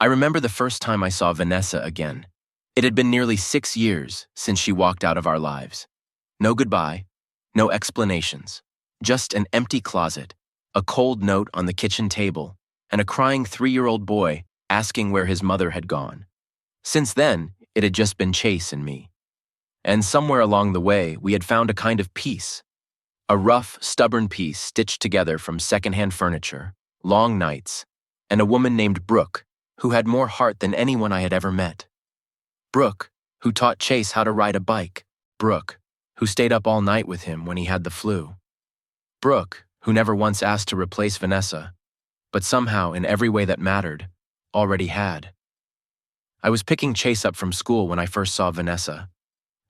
I remember the first time I saw Vanessa again. It had been nearly 6 years since she walked out of our lives. No goodbye, no explanations, just an empty closet, a cold note on the kitchen table, and a crying 3-year-old boy asking where his mother had gone. Since then, it had just been Chase and me. And somewhere along the way, we had found a kind of peace. A rough, stubborn piece stitched together from secondhand furniture, long nights, and a woman named Brooke, who had more heart than anyone I had ever met. Brooke, who taught Chase how to ride a bike. Brooke, who stayed up all night with him when he had the flu. Brooke, who never once asked to replace Vanessa, but somehow, in every way that mattered, already had. I was picking Chase up from school when I first saw Vanessa.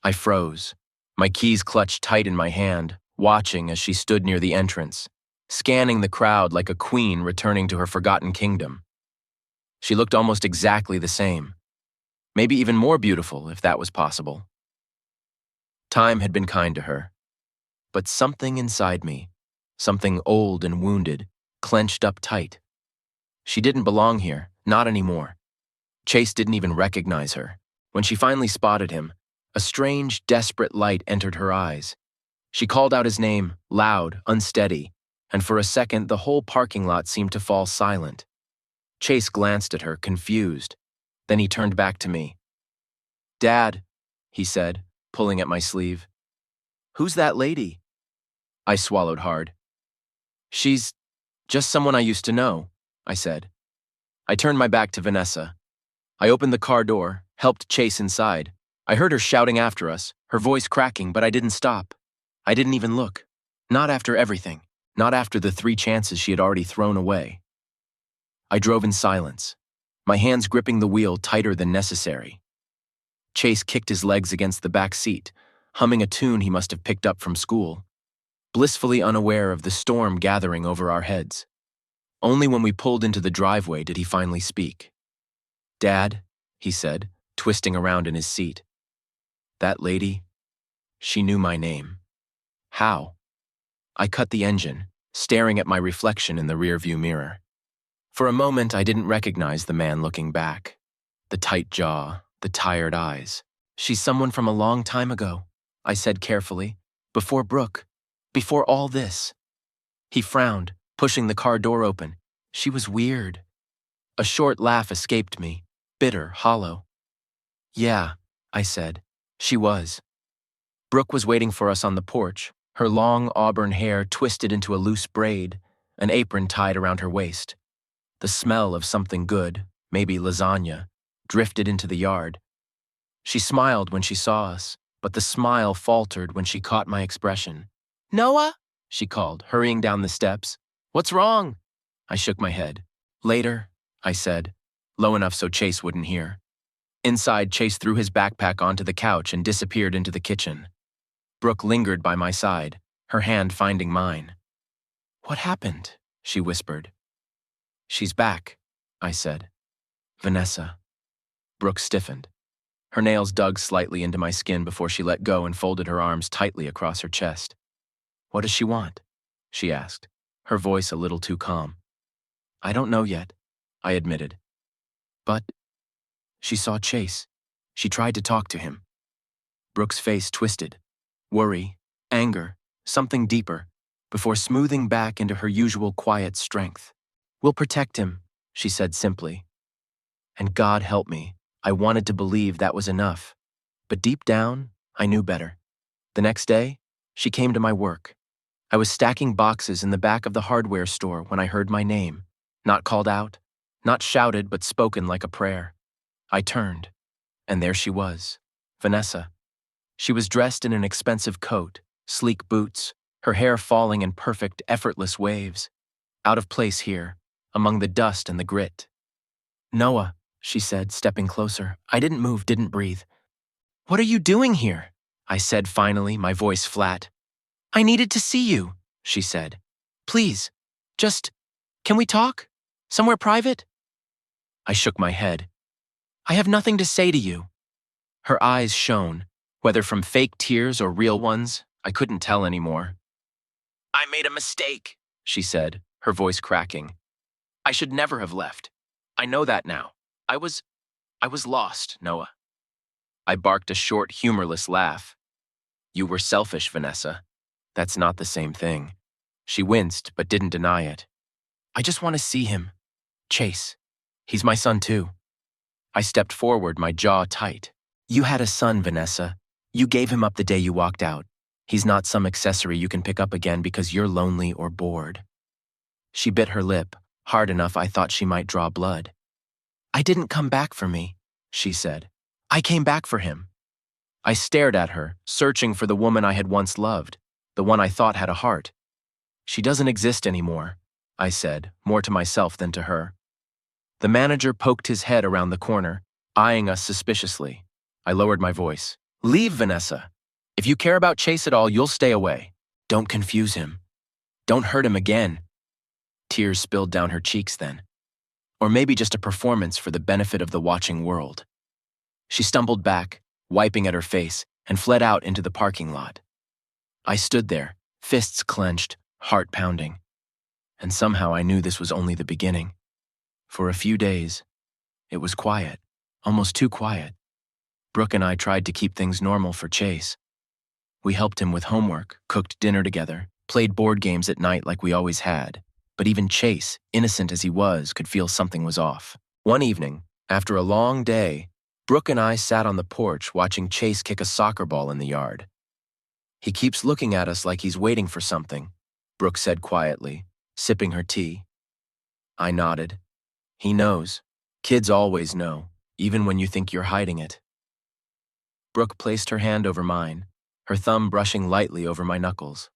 I froze, my keys clutched tight in my hand, watching as she stood near the entrance, scanning the crowd like a queen returning to her forgotten kingdom. She looked almost exactly the same, maybe even more beautiful if that was possible. Time had been kind to her, but something inside me, something old and wounded, clenched up tight. She didn't belong here, not anymore. Chase didn't even recognize her. When she finally spotted him, a strange, desperate light entered her eyes. She called out his name, loud, unsteady, and for a second the whole parking lot seemed to fall silent. Chase glanced at her, confused. Then he turned back to me. "Dad," he said, pulling at my sleeve. "Who's that lady?" I swallowed hard. "She's just someone I used to know," I said. I turned my back to Vanessa. I opened the car door, helped Chase inside. I heard her shouting after us, her voice cracking, but I didn't stop. I didn't even look. Not after everything. Not after the 3 chances she had already thrown away. I drove in silence, my hands gripping the wheel tighter than necessary. Chase kicked his legs against the back seat, humming a tune he must have picked up from school, blissfully unaware of the storm gathering over our heads. Only when we pulled into the driveway did he finally speak. "Dad," he said, twisting around in his seat. "That lady, she knew my name." "How?" I cut the engine, staring at my reflection in the rearview mirror. For a moment, I didn't recognize the man looking back. The tight jaw, the tired eyes. "She's someone from a long time ago," I said carefully. "Before Brooke. Before all this." He frowned, pushing the car door open. "She was weird." A short laugh escaped me, bitter, hollow. "Yeah," I said. "She was." Brooke was waiting for us on the porch, her long auburn hair twisted into a loose braid, an apron tied around her waist. The smell of something good, maybe lasagna, drifted into the yard. She smiled when she saw us, but the smile faltered when she caught my expression. "Noah?" she called, hurrying down the steps. "What's wrong?" I shook my head. "Later," I said, low enough so Chase wouldn't hear. Inside, Chase threw his backpack onto the couch and disappeared into the kitchen. Brooke lingered by my side, her hand finding mine. "What happened?" she whispered. "She's back," I said. "Vanessa." Brooke stiffened. Her nails dug slightly into my skin before she let go and folded her arms tightly across her chest. "What does she want?" she asked, her voice a little too calm. "I don't know yet," I admitted. "But..." She saw Chase. She tried to talk to him. Brooke's face twisted. Worry, anger, something deeper, before smoothing back into her usual quiet strength. "We'll protect him," she said simply. And God help me, I wanted to believe that was enough. But deep down, I knew better. The next day, she came to my work. I was stacking boxes in the back of the hardware store when I heard my name, not called out, not shouted but spoken like a prayer. I turned, and there she was, Vanessa. She was dressed in an expensive coat, sleek boots, her hair falling in perfect, effortless waves. Out of place here, among the dust and the grit. "Noah," she said, stepping closer. I didn't move, didn't breathe. "What are you doing here?" I said finally, my voice flat. "I needed to see you," she said. "Please, can we talk? Somewhere private?" I shook my head. "I have nothing to say to you." Her eyes shone, whether from fake tears or real ones, I couldn't tell anymore. "I made a mistake," she said, her voice cracking. "I should never have left. I know that now. I was lost, Noah. I barked a short, humorless laugh. You were selfish, Vanessa. That's not the same thing. She winced, but didn't deny it. I just want to see him. Chase. He's my son, too. I stepped forward, my jaw tight. You had a son, Vanessa. You gave him up the day you walked out. He's not some accessory you can pick up again because you're lonely or bored. She bit her lip, hard enough I thought she might draw blood. I didn't come back for me, she said. I came back for him. I stared at her, searching for the woman I had once loved, the one I thought had a heart. She doesn't exist anymore, I said, more to myself than to her. The manager poked his head around the corner, eyeing us suspiciously. I lowered my voice. Leave, Vanessa. If you care about Chase at all, you'll stay away. Don't confuse him. Don't hurt him again. Tears spilled down her cheeks then. Or maybe just a performance for the benefit of the watching world. She stumbled back, wiping at her face, and fled out into the parking lot. I stood there, fists clenched, heart pounding. And somehow I knew this was only the beginning. For a few days, it was quiet, almost too quiet. Brooke and I tried to keep things normal for Chase. We helped him with homework, cooked dinner together, played board games at night like we always had. But even Chase, innocent as he was, could feel something was off. One evening, after a long day, Brooke and I sat on the porch watching Chase kick a soccer ball in the yard. He keeps looking at us like he's waiting for something, Brooke said quietly, sipping her tea. I nodded. He knows. Kids always know, even when you think you're hiding it. Brooke placed her hand over mine, her thumb brushing lightly over my knuckles.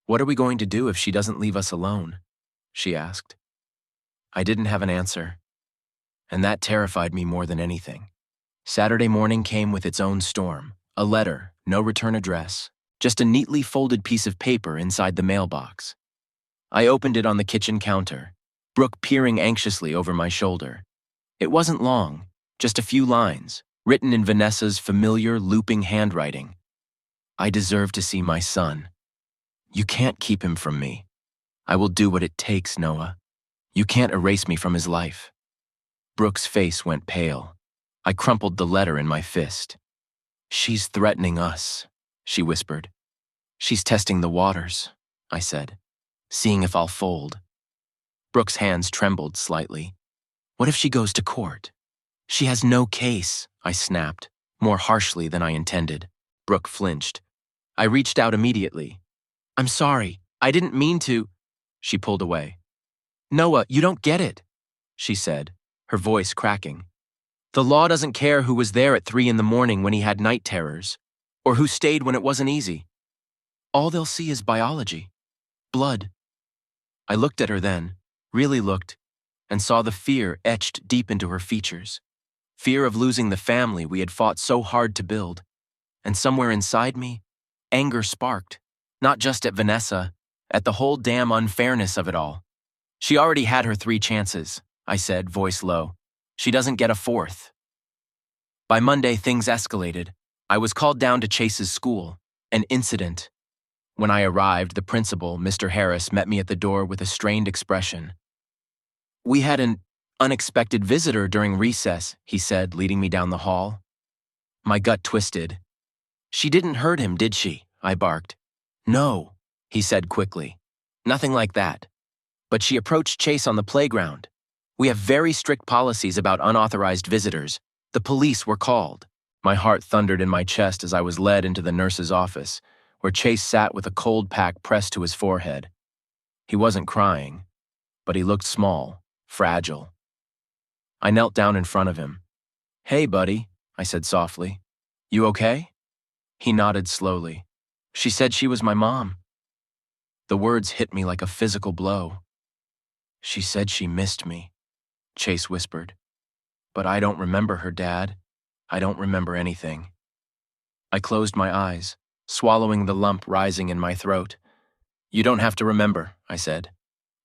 What are we going to do if she doesn't leave us alone? She asked. I didn't have an answer, and that terrified me more than anything. Saturday morning came with its own storm. A letter, no return address, just a neatly folded piece of paper inside the mailbox. I opened it on the kitchen counter, Brooke peering anxiously over my shoulder. It wasn't long, just a few lines, written in Vanessa's familiar, looping handwriting. I deserve to see my son. You can't keep him from me. I will do what it takes, Noah. You can't erase me from his life. Brooke's face went pale. I crumpled the letter in my fist. She's threatening us, she whispered. She's testing the waters, I said, seeing if I'll fold. Brooke's hands trembled slightly. What if she goes to court? She has no case, I snapped, more harshly than I intended. Brooke flinched. I reached out immediately. I'm sorry, I didn't mean to. She pulled away. Noah, you don't get it, she said, her voice cracking. The law doesn't care who was there at 3 a.m. when he had night terrors, or who stayed when it wasn't easy. All they'll see is biology, blood. I looked at her then, really looked, and saw the fear etched deep into her features. Fear of losing the family we had fought so hard to build. And somewhere inside me, anger sparked, not just at Vanessa, at the whole damn unfairness of it all. She already had her 3 chances, I said, voice low. She doesn't get a 4th. By Monday, things escalated. I was called down to Chase's school, an incident. When I arrived, the principal, Mr. Harris, met me at the door with a strained expression. We had an unexpected visitor during recess, he said, leading me down the hall. My gut twisted. She didn't hurt him, did she? I barked. No, he said quickly. Nothing like that. But she approached Chase on the playground. We have very strict policies about unauthorized visitors. The police were called. My heart thundered in my chest as I was led into the nurse's office, where Chase sat with a cold pack pressed to his forehead. He wasn't crying, but he looked small, fragile. I knelt down in front of him. Hey, buddy, I said softly. You okay? He nodded slowly. She said she was my mom. The words hit me like a physical blow. She said she missed me, Chase whispered. But I don't remember her, Dad. I don't remember anything. I closed my eyes, swallowing the lump rising in my throat. You don't have to remember, I said.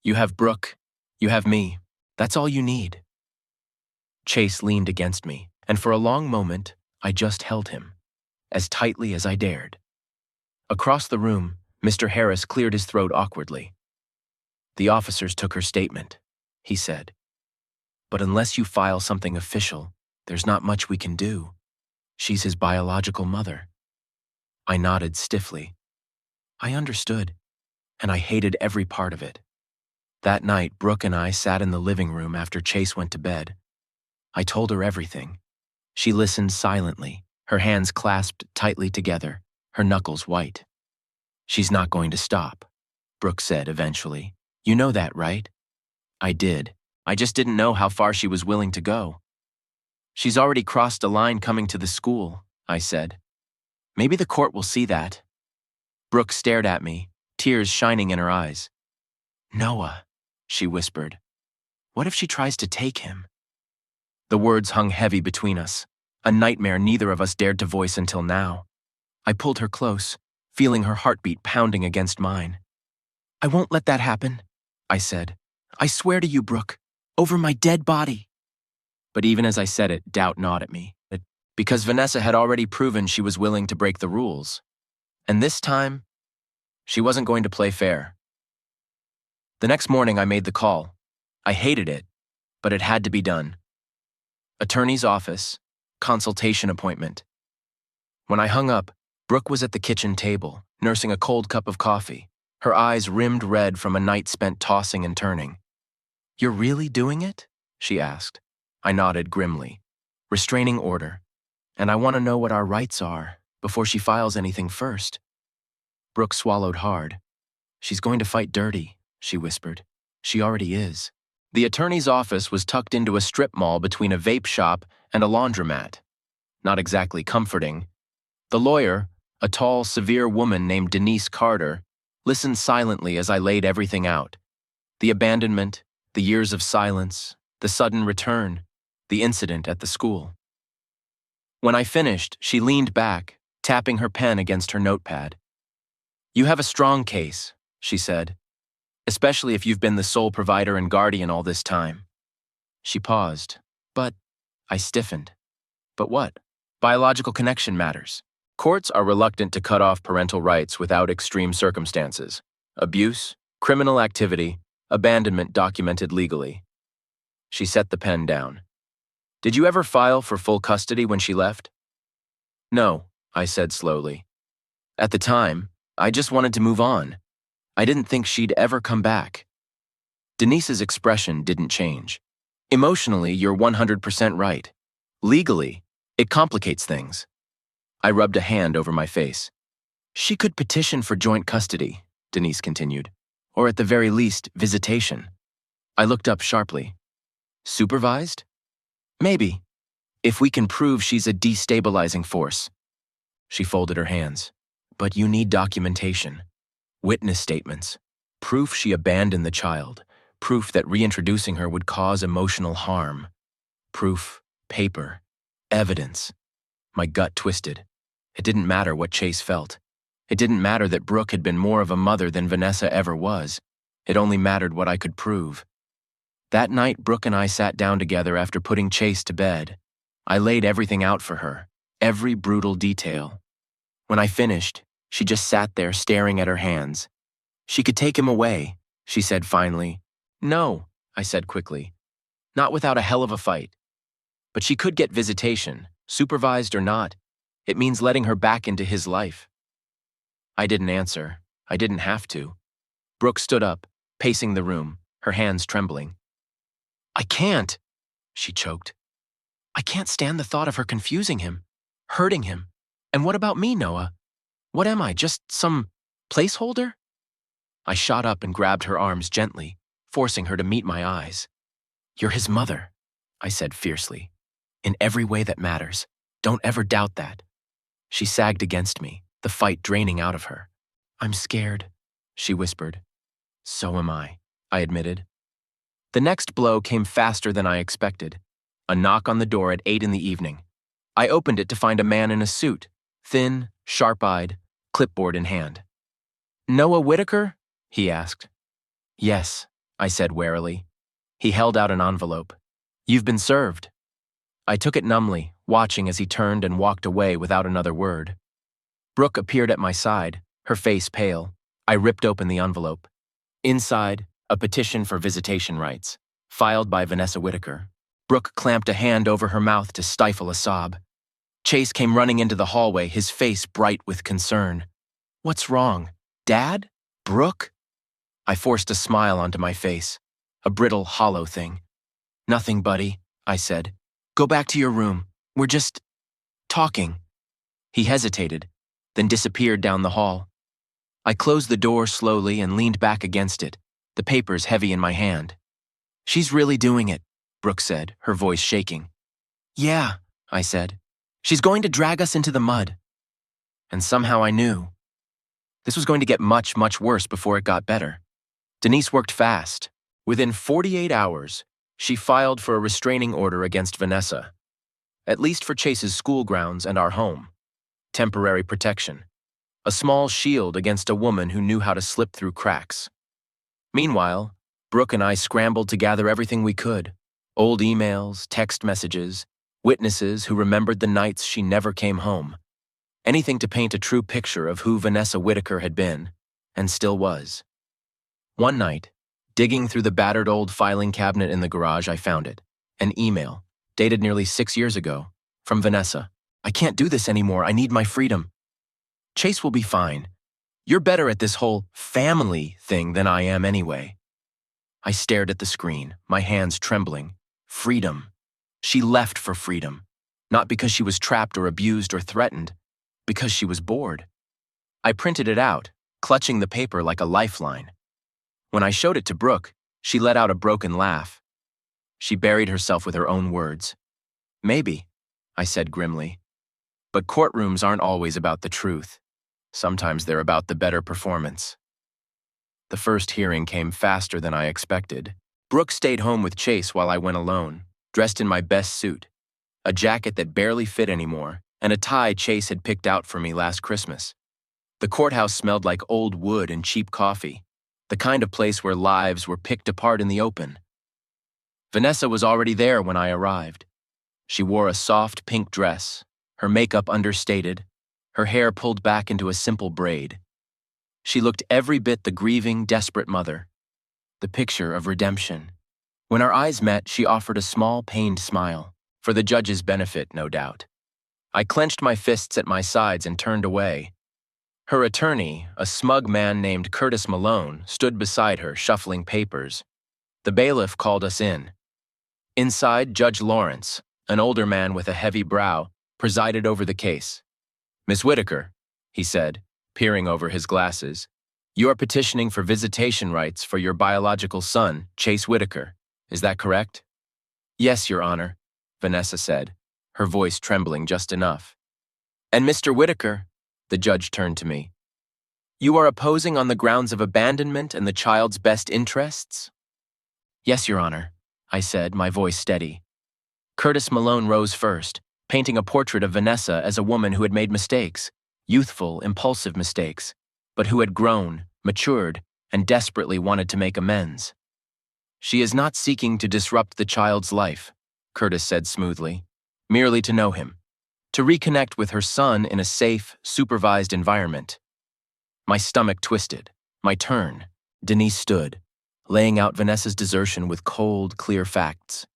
You have Brooke. You have me. That's all you need. Chase leaned against me, and for a long moment, I just held him, as tightly as I dared. Across the room, Mr. Harris cleared his throat awkwardly. The officers took her statement, he said. But unless you file something official, there's not much we can do. She's his biological mother. I nodded stiffly. I understood, and I hated every part of it. That night, Brooke and I sat in the living room after Chase went to bed. I told her everything. She listened silently, her hands clasped tightly together, her knuckles white. She's not going to stop, Brooke said eventually. You know that, right? I did. I just didn't know how far she was willing to go. She's already crossed a line coming to the school, I said. Maybe the court will see that. Brooke stared at me, tears shining in her eyes. Noah, she whispered. What if she tries to take him? The words hung heavy between us, a nightmare neither of us dared to voice until now. I pulled her close, feeling her heartbeat pounding against mine. I won't let that happen, I said. I swear to you, Brooke, over my dead body. But even as I said it, doubt gnawed at me. Because Vanessa had already proven she was willing to break the rules. And this time, she wasn't going to play fair. The next morning I made the call. I hated it, but it had to be done. Attorney's office, consultation appointment. When I hung up, Brooke was at the kitchen table, nursing a cold cup of coffee, her eyes rimmed red from a night spent tossing and turning. You're really doing it? She asked. I nodded grimly. Restraining order. And I want to know what our rights are before she files anything first. Brooke swallowed hard. She's going to fight dirty, she whispered. She already is. The attorney's office was tucked into a strip mall between a vape shop and a laundromat. Not exactly comforting. The lawyer, a tall, severe woman named Denise Carter, listened silently as I laid everything out. The abandonment, the years of silence, the sudden return, the incident at the school. When I finished, she leaned back, tapping her pen against her notepad. You have a strong case, she said, especially if you've been the sole provider and guardian all this time. She paused. But, I stiffened. But what? Biological connection matters. Courts are reluctant to cut off parental rights without extreme circumstances. Abuse, criminal activity, abandonment documented legally. She set the pen down. Did you ever file for full custody when she left? No, I said slowly. At the time, I just wanted to move on. I didn't think she'd ever come back. Denise's expression didn't change. Emotionally, you're 100% right. Legally, it complicates things. I rubbed a hand over my face. She could petition for joint custody, Denise continued, or at the very least, visitation. I looked up sharply. Supervised? Maybe, if we can prove she's a destabilizing force. She folded her hands. But you need documentation. Witness statements. Proof she abandoned the child. Proof that reintroducing her would cause emotional harm. Proof, paper, evidence. My gut twisted. It didn't matter what Chase felt. It didn't matter that Brooke had been more of a mother than Vanessa ever was. It only mattered what I could prove. That night, Brooke and I sat down together after putting Chase to bed. I laid everything out for her, every brutal detail. When I finished, she just sat there staring at her hands. She could take him away, she said finally. No, I said quickly. Not without a hell of a fight. But she could get visitation, supervised or not. It means letting her back into his life. I didn't answer. I didn't have to. Brooke stood up, pacing the room, her hands trembling. I can't, she choked. I can't stand the thought of her confusing him, hurting him. And what about me, Noah? What am I, just some placeholder? I shot up and grabbed her arms gently, forcing her to meet my eyes. You're his mother, I said fiercely. In every way that matters. Don't ever doubt that. She sagged against me, the fight draining out of her. I'm scared, she whispered. So am I admitted. The next blow came faster than I expected. A knock on the door at 8 in the evening. I opened it to find a man in a suit, thin, sharp-eyed, clipboard in hand. Noah Whitaker? He asked. Yes, I said warily. He held out an envelope. You've been served. I took it numbly, watching as he turned and walked away without another word. Brooke appeared at my side, her face pale. I ripped open the envelope. Inside, a petition for visitation rights, filed by Vanessa Whitaker. Brooke clamped a hand over her mouth to stifle a sob. Chase came running into the hallway, his face bright with concern. "What's wrong? Dad? Brooke?" I forced a smile onto my face, a brittle, hollow thing. "Nothing, buddy," I said. "Go back to your room. We're just talking." He hesitated, then disappeared down the hall. I closed the door slowly and leaned back against it, the papers heavy in my hand. "She's really doing it," Brooke said, her voice shaking. "Yeah," I said. "She's going to drag us into the mud." And somehow I knew. This was going to get much, much worse before it got better. Denise worked fast. Within 48 hours, she filed for a restraining order against Vanessa, at least for Chase's school grounds and our home. Temporary protection. A small shield against a woman who knew how to slip through cracks. Meanwhile, Brooke and I scrambled to gather everything we could. Old emails, text messages, witnesses who remembered the nights she never came home. Anything to paint a true picture of who Vanessa Whitaker had been, and still was. One night, digging through the battered old filing cabinet in the garage, I found it. An email, dated nearly 6 years ago, from Vanessa. "I can't do this anymore. I need my freedom. Chase will be fine. You're better at this whole family thing than I am anyway." I stared at the screen, my hands trembling. Freedom. She left for freedom. Not because she was trapped or abused or threatened, because she was bored. I printed it out, clutching the paper like a lifeline. When I showed it to Brooke, she let out a broken laugh. She buried herself with her own words. "Maybe," I said grimly. "But courtrooms aren't always about the truth. Sometimes they're about the better performance." The first hearing came faster than I expected. Brooke stayed home with Chase while I went alone, dressed in my best suit, a jacket that barely fit anymore, and a tie Chase had picked out for me last Christmas. The courthouse smelled like old wood and cheap coffee, the kind of place where lives were picked apart in the open. Vanessa was already there when I arrived. She wore a soft pink dress, her makeup understated, her hair pulled back into a simple braid. She looked every bit the grieving, desperate mother, the picture of redemption. When our eyes met, she offered a small, pained smile, for the judge's benefit, no doubt. I clenched my fists at my sides and turned away. Her attorney, a smug man named Curtis Malone, stood beside her, shuffling papers. The bailiff called us in. Inside, Judge Lawrence, an older man with a heavy brow, presided over the case. "Miss Whitaker," he said, peering over his glasses, "you are petitioning for visitation rights for your biological son, Chase Whitaker. Is that correct?" "Yes, Your Honor," Vanessa said, her voice trembling just enough. "And Mr. Whitaker," the judge turned to me, "you are opposing on the grounds of abandonment and the child's best interests?" "Yes, Your Honor," I said, my voice steady. Curtis Malone rose first, painting a portrait of Vanessa as a woman who had made mistakes, youthful, impulsive mistakes, but who had grown, matured, and desperately wanted to make amends. "She is not seeking to disrupt the child's life," Curtis said smoothly, "merely to know him, to reconnect with her son in a safe, supervised environment." My stomach twisted. My turn. Denise stood, laying out Vanessa's desertion with cold, clear facts.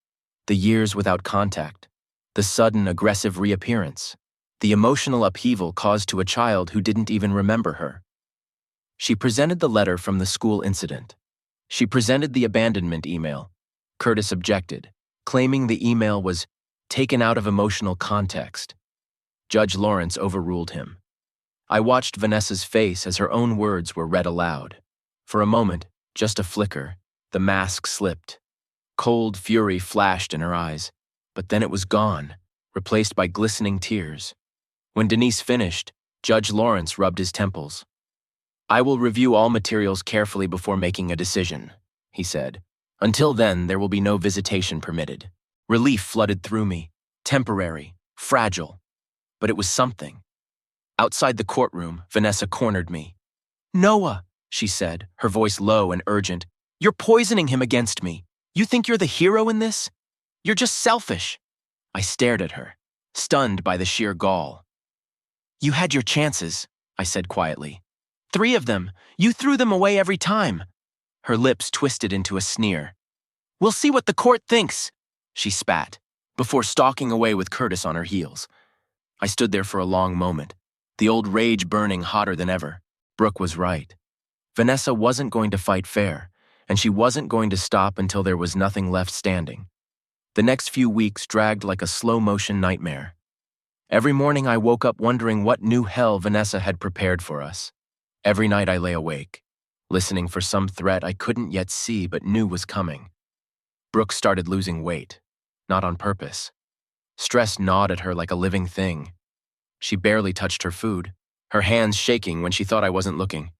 The years without contact, the sudden, aggressive reappearance, the emotional upheaval caused to a child who didn't even remember her. She presented the letter from the school incident. She presented the abandonment email. Curtis objected, claiming the email was taken out of emotional context. Judge Lawrence overruled him. I watched Vanessa's face as her own words were read aloud. For a moment, just a flicker, the mask slipped. Cold fury flashed in her eyes, but then it was gone, replaced by glistening tears. When Denise finished, Judge Lawrence rubbed his temples. "I will review all materials carefully before making a decision," he said. "Until then, there will be no visitation permitted." Relief flooded through me, temporary, fragile, but it was something. Outside the courtroom, Vanessa cornered me. "Noah," she said, her voice low and urgent, "you're poisoning him against me. You think you're the hero in this? You're just selfish." I stared at her, stunned by the sheer gall. "You had your chances," I said quietly. 3 of them. You threw them away every time." Her lips twisted into a sneer. "We'll see what the court thinks. she spat, before stalking away with Curtis on her heels. I stood there for a long moment, the old rage burning hotter than ever. Brooke was right. Vanessa wasn't going to fight fair, and she wasn't going to stop until there was nothing left standing. The next few weeks dragged like a slow-motion nightmare. Every morning I woke up wondering what new hell Vanessa had prepared for us. Every night I lay awake, listening for some threat I couldn't yet see but knew was coming. Brooke started losing weight, not on purpose. Stress gnawed at her like a living thing. She barely touched her food, her hands shaking when she thought I wasn't looking.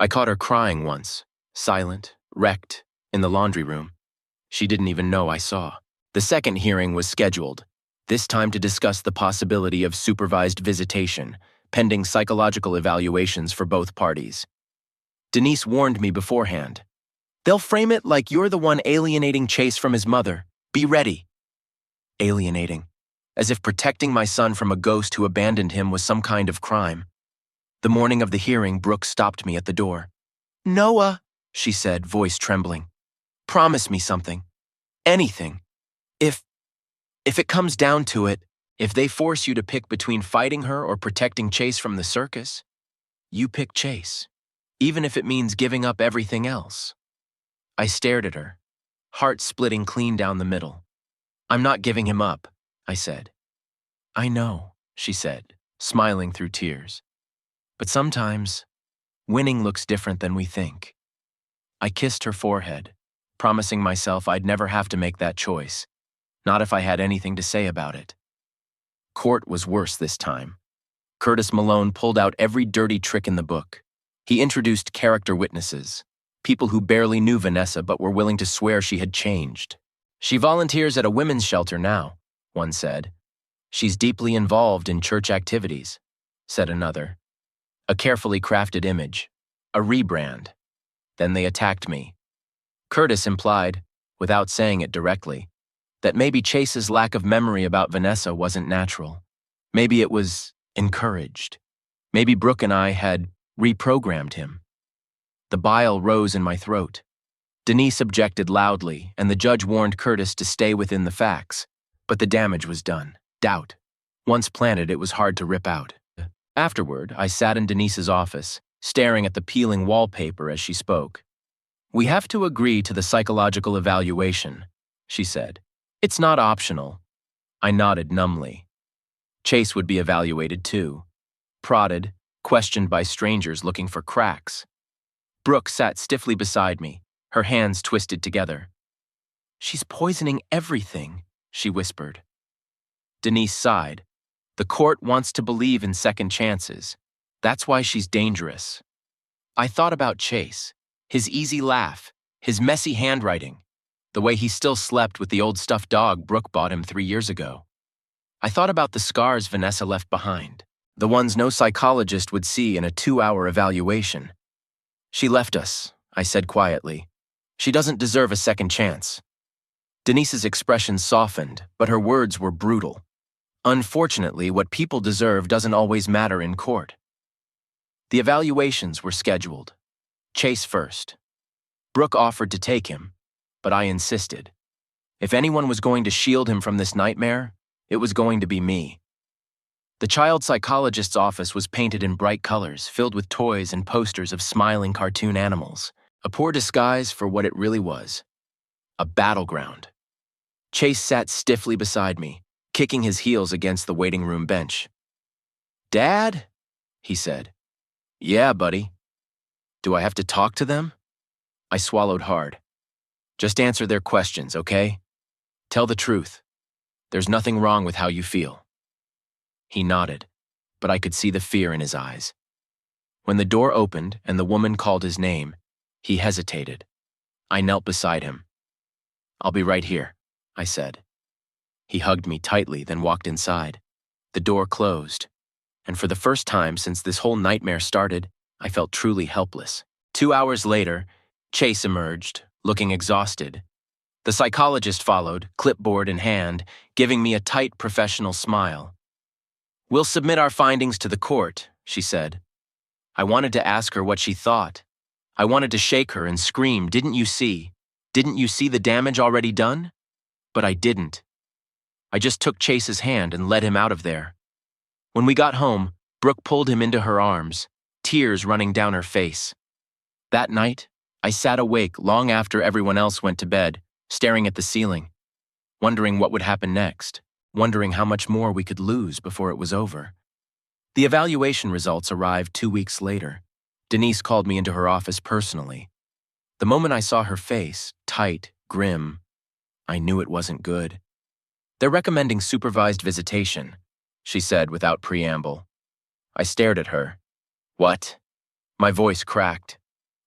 I caught her crying once, silent, wrecked, in the laundry room. She didn't even know I saw. The second hearing was scheduled, this time to discuss the possibility of supervised visitation, pending psychological evaluations for both parties. Denise warned me beforehand. "They'll frame it like you're the one alienating Chase from his mother. Be ready." Alienating, as if protecting my son from a ghost who abandoned him was some kind of crime. The morning of the hearing, Brooke stopped me at the door. "Noah," she said, voice trembling. "Promise me something. Anything. If it comes down to it, if they force you to pick between fighting her or protecting Chase from the circus, you pick Chase, even if it means giving up everything else." I stared at her, heart splitting clean down the middle. "I'm not giving him up," I said. "I know," she said, smiling through tears. "But sometimes, winning looks different than we think." I kissed her forehead, promising myself I'd never have to make that choice, not if I had anything to say about it. Court was worse this time. Curtis Malone pulled out every dirty trick in the book. He introduced character witnesses, people who barely knew Vanessa but were willing to swear she had changed. "She volunteers at a women's shelter now," one said. "She's deeply involved in church activities," said another. A carefully crafted image, a rebrand. Then they attacked me. Curtis implied, without saying it directly, that maybe Chase's lack of memory about Vanessa wasn't natural. Maybe it was encouraged. Maybe Brooke and I had reprogrammed him. The bile rose in my throat. Denise objected loudly, and the judge warned Curtis to stay within the facts. But the damage was done. Doubt. Once planted, it was hard to rip out. Afterward, I sat in Denise's office, staring at the peeling wallpaper as she spoke. "We have to agree to the psychological evaluation," she said. "It's not optional." I nodded numbly. Chase would be evaluated too. Prodded, questioned by strangers looking for cracks. Brooke sat stiffly beside me, her hands twisted together. "She's poisoning everything," she whispered. Denise sighed. "The court wants to believe in second chances. That's why she's dangerous." I thought about Chase, his easy laugh, his messy handwriting, the way he still slept with the old stuffed dog Brooke bought him 3 years ago. I thought about the scars Vanessa left behind, the ones no psychologist would see in a 2-hour evaluation. "She left us," I said quietly. "She doesn't deserve a second chance." Denise's expression softened, but her words were brutal. Unfortunately, what people deserve doesn't always matter in court. The evaluations were scheduled. Chase first. Brooke offered to take him, but I insisted. If anyone was going to shield him from this nightmare, it was going to be me. The child psychologist's office was painted in bright colors, filled with toys and posters of smiling cartoon animals, a poor disguise for what it really was, a battleground. Chase sat stiffly beside me, kicking his heels against the waiting room bench. "Dad?" he said. "Yeah, buddy." "Do I have to talk to them?" I swallowed hard. "Just answer their questions, okay? Tell the truth. There's nothing wrong with how you feel." He nodded, but I could see the fear in his eyes. When the door opened and the woman called his name, he hesitated. I knelt beside him. "I'll be right here," I said. He hugged me tightly, then walked inside. The door closed, and for the first time since this whole nightmare started, I felt truly helpless. 2 hours later, Chase emerged, looking exhausted. The psychologist followed, clipboard in hand, giving me a tight professional smile. "We'll submit our findings to the court," she said. I wanted to ask her what she thought. I wanted to shake her and scream, "Didn't you see? Didn't you see the damage already done?" But I didn't. I just took Chase's hand and led him out of there. When we got home, Brooke pulled him into her arms, tears running down her face. That night, I sat awake long after everyone else went to bed, staring at the ceiling, wondering what would happen next, wondering how much more we could lose before it was over. The evaluation results arrived 2 weeks later. Denise called me into her office personally. The moment I saw her face, tight, grim, I knew it wasn't good. "They're recommending supervised visitation," she said without preamble. I stared at her. "What?" My voice cracked.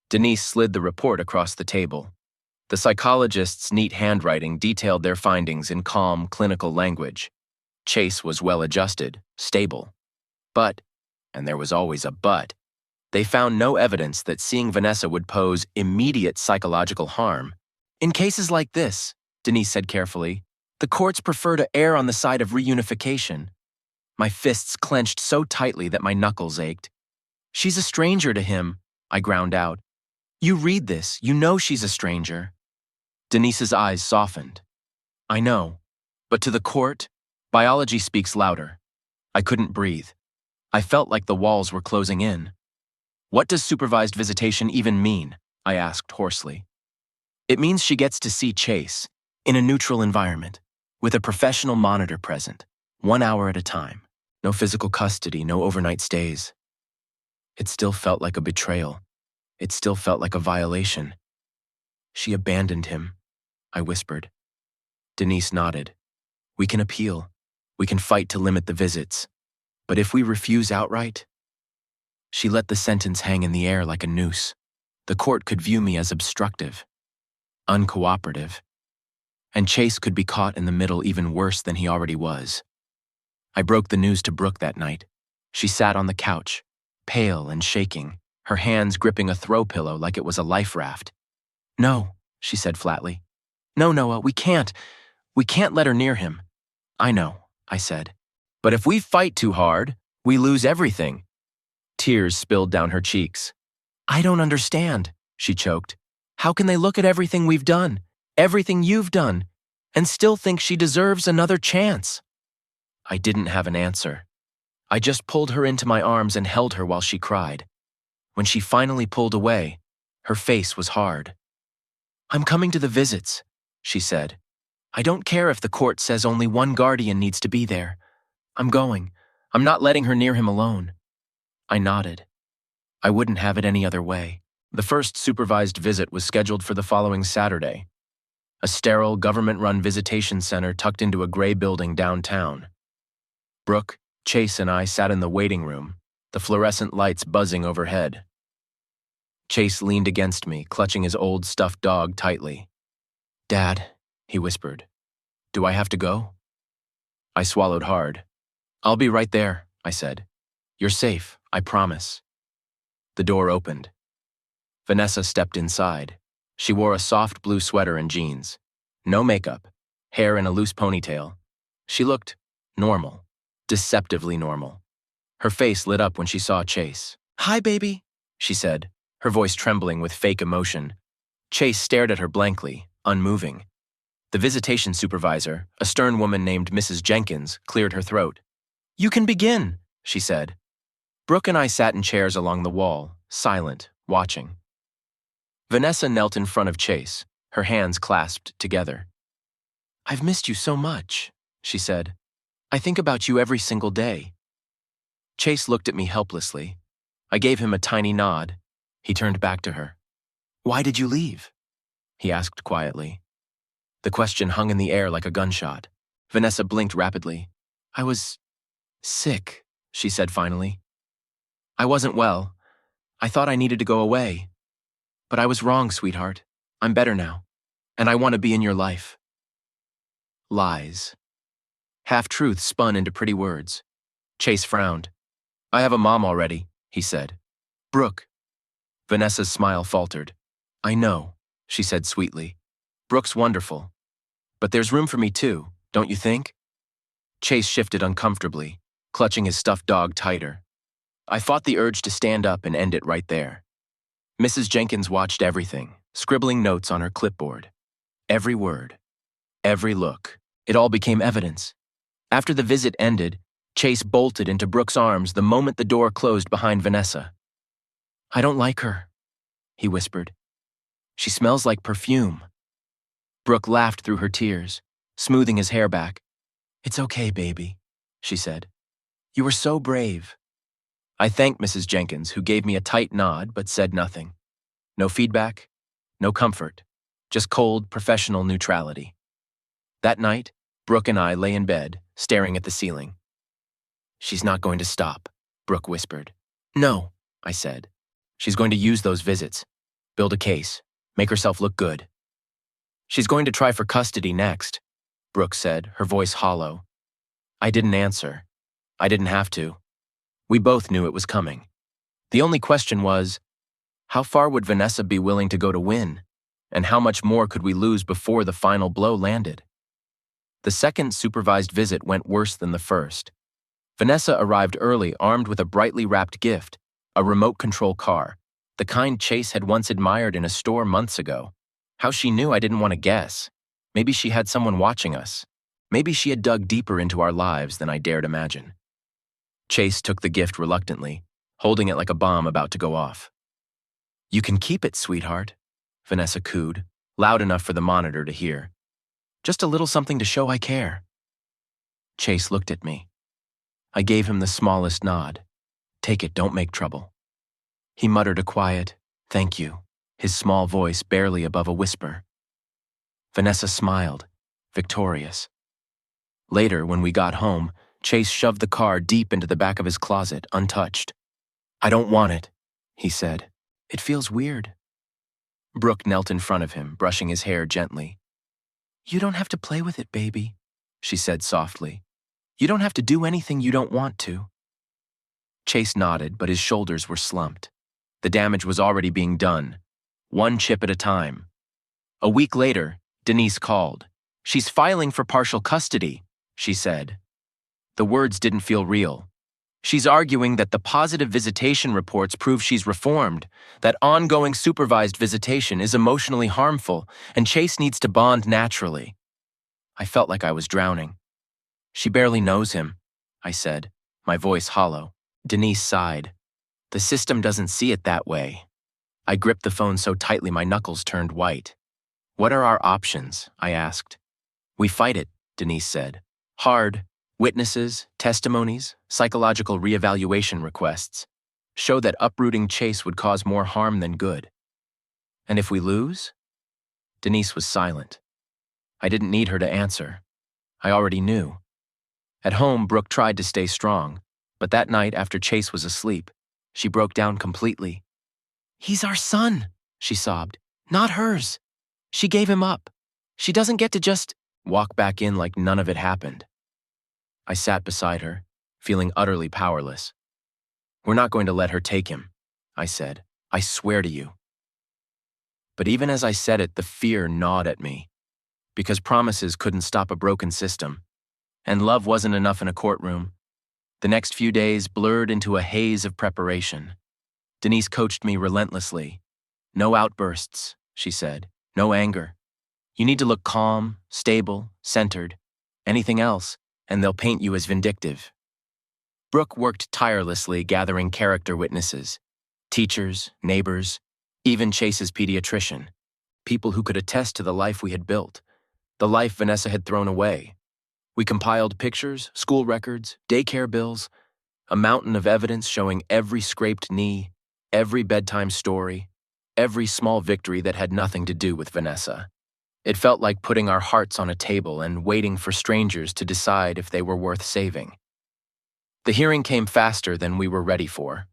Denise slid the report across the table. The psychologist's neat handwriting detailed their findings in calm, clinical language. Chase was well-adjusted, stable. But, and there was always a but, they found no evidence that seeing Vanessa would pose immediate psychological harm. "In cases like this," Denise said carefully, "the courts prefer to err on the side of reunification." My fists clenched so tightly that my knuckles ached. "She's a stranger to him," I ground out. "You read this, you know she's a stranger." Denise's eyes softened. "I know, but to the court, biology speaks louder." I couldn't breathe. I felt like the walls were closing in. "What does supervised visitation even mean?" I asked hoarsely. "It means she gets to see Chase, in a neutral environment, with a professional monitor present, 1 hour at a time. No physical custody, no overnight stays." It still felt like a betrayal. It still felt like a violation. "She abandoned him," I whispered. Denise nodded. "We can appeal. We can fight to limit the visits. But if we refuse outright..." She let the sentence hang in the air like a noose. The court could view me as obstructive, uncooperative, and Chase could be caught in the middle even worse than he already was. I broke the news to Brooke that night. She sat on the couch, pale and shaking, her hands gripping a throw pillow like it was a life raft. "No," she said flatly. "No, Noah, we can't. We can't let her near him." "I know," I said. "But if we fight too hard, we lose everything." Tears spilled down her cheeks. "I don't understand," she choked. "How can they look at everything we've done, everything you've done, and still think she deserves another chance?" I didn't have an answer. I just pulled her into my arms and held her while she cried. When she finally pulled away, her face was hard. "I'm coming to the visits," she said. "I don't care if the court says only one guardian needs to be there. I'm going. I'm not letting her near him alone." I nodded. I wouldn't have it any other way. The first supervised visit was scheduled for the following Saturday. A sterile, government-run visitation center tucked into a gray building downtown. Brooke, Chase, and I sat in the waiting room, the fluorescent lights buzzing overhead. Chase leaned against me, clutching his old stuffed dog tightly. "Dad," he whispered, "do I have to go?" I swallowed hard. "I'll be right there," I said. "You're safe, I promise." The door opened. Vanessa stepped inside. She wore a soft blue sweater and jeans. No makeup, hair in a loose ponytail. She looked normal, deceptively normal. Her face lit up when she saw Chase. "Hi, baby," she said, her voice trembling with fake emotion. Chase stared at her blankly, unmoving. The visitation supervisor, a stern woman named Mrs. Jenkins, cleared her throat. "You can begin," she said. Brooke and I sat in chairs along the wall, silent, watching. Vanessa knelt in front of Chase, her hands clasped together. "I've missed you so much," she said. "I think about you every single day." Chase looked at me helplessly. I gave him a tiny nod. He turned back to her. "Why did you leave?" he asked quietly. The question hung in the air like a gunshot. Vanessa blinked rapidly. "I was sick," she said finally. "I wasn't well. I thought I needed to go away. But I was wrong, sweetheart. I'm better now. And I want to be in your life." Lies. Half-truths spun into pretty words. Chase frowned. "I have a mom already," he said. "Brooke." Vanessa's smile faltered. "I know," she said sweetly. "Brooke's wonderful. But there's room for me too, don't you think?" Chase shifted uncomfortably, clutching his stuffed dog tighter. I fought the urge to stand up and end it right there. Mrs. Jenkins watched everything, scribbling notes on her clipboard. Every word. Every look. It all became evidence. After the visit ended, Chase bolted into Brooke's arms the moment the door closed behind Vanessa. "I don't like her," he whispered. "She smells like perfume." Brooke laughed through her tears, smoothing his hair back. "It's okay, baby," she said. "You were so brave." I thanked Mrs. Jenkins, who gave me a tight nod but said nothing. No feedback, no comfort, just cold, professional neutrality. That night, Brooke and I lay in bed, staring at the ceiling. "She's not going to stop," Brooke whispered. "No," I said. "She's going to use those visits, build a case, make herself look good." "She's going to try for custody next," Brooke said, her voice hollow. I didn't answer. I didn't have to. We both knew it was coming. The only question was, how far would Vanessa be willing to go to win? And how much more could we lose before the final blow landed? The second supervised visit went worse than the first. Vanessa arrived early, armed with a brightly wrapped gift, a remote control car, the kind Chase had once admired in a store months ago. How she knew I didn't want to guess. Maybe she had someone watching us. Maybe she had dug deeper into our lives than I dared imagine. Chase took the gift reluctantly, holding it like a bomb about to go off. "You can keep it, sweetheart," Vanessa cooed, loud enough for the monitor to hear. "Just a little something to show I care." Chase looked at me. I gave him the smallest nod. "Take it, don't make trouble." He muttered a quiet, "Thank you," his small voice barely above a whisper. Vanessa smiled, victorious. Later, when we got home, Chase shoved the car deep into the back of his closet, untouched. "I don't want it," he said. "It feels weird." Brooke knelt in front of him, brushing his hair gently. "You don't have to play with it, baby," she said softly. "You don't have to do anything you don't want to." Chase nodded, but his shoulders were slumped. The damage was already being done, one chip at a time. A week later, Denise called. "She's filing for partial custody," she said. The words didn't feel real. "She's arguing that the positive visitation reports prove she's reformed, that ongoing supervised visitation is emotionally harmful, and Chase needs to bond naturally." I felt like I was drowning. "She barely knows him," I said, my voice hollow. Denise sighed. "The system doesn't see it that way." I gripped the phone so tightly my knuckles turned white. "What are our options?" I asked. "We fight it," Denise said. "Hard. Witnesses, testimonies, psychological reevaluation requests. Show that uprooting Chase would cause more harm than good." "And if we lose?" Denise was silent. I didn't need her to answer. I already knew. At home, Brooke tried to stay strong, but that night after Chase was asleep, she broke down completely. "He's our son," she sobbed, "not hers. She gave him up. She doesn't get to just walk back in like none of it happened." I sat beside her, feeling utterly powerless. "We're not going to let her take him," I said. "I swear to you." But even as I said it, the fear gnawed at me, because promises couldn't stop a broken system, and love wasn't enough in a courtroom. The next few days blurred into a haze of preparation. Denise coached me relentlessly. "No outbursts," she said. "No anger. You need to look calm, stable, centered. Anything else, and they'll paint you as vindictive." Brooke worked tirelessly gathering character witnesses, teachers, neighbors, even Chase's pediatrician, people who could attest to the life we had built, the life Vanessa had thrown away. We compiled pictures, school records, daycare bills, a mountain of evidence showing every scraped knee, every bedtime story, every small victory that had nothing to do with Vanessa. It felt like putting our hearts on a table and waiting for strangers to decide if they were worth saving. The hearing came faster than we were ready for.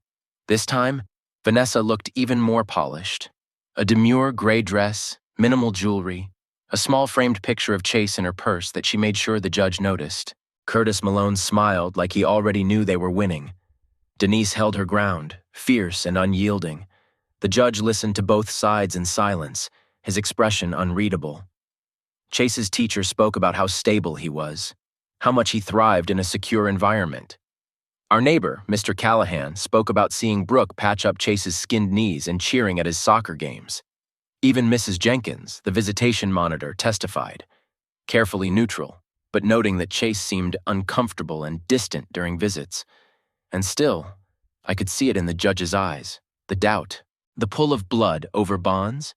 This time, Vanessa looked even more polished. A demure gray dress, minimal jewelry, a small framed picture of Chase in her purse that she made sure the judge noticed. Curtis Malone smiled like he already knew they were winning. Denise held her ground, fierce and unyielding. The judge listened to both sides in silence, his expression unreadable. Chase's teacher spoke about how stable he was, how much he thrived in a secure environment. Our neighbor, Mr. Callahan, spoke about seeing Brooke patch up Chase's skinned knees and cheering at his soccer games. Even Mrs. Jenkins, the visitation monitor, testified. carefully neutral, but noting that Chase seemed uncomfortable and distant during visits. And still, I could see it in the judge's eyes, the doubt, the pull of blood over bonds.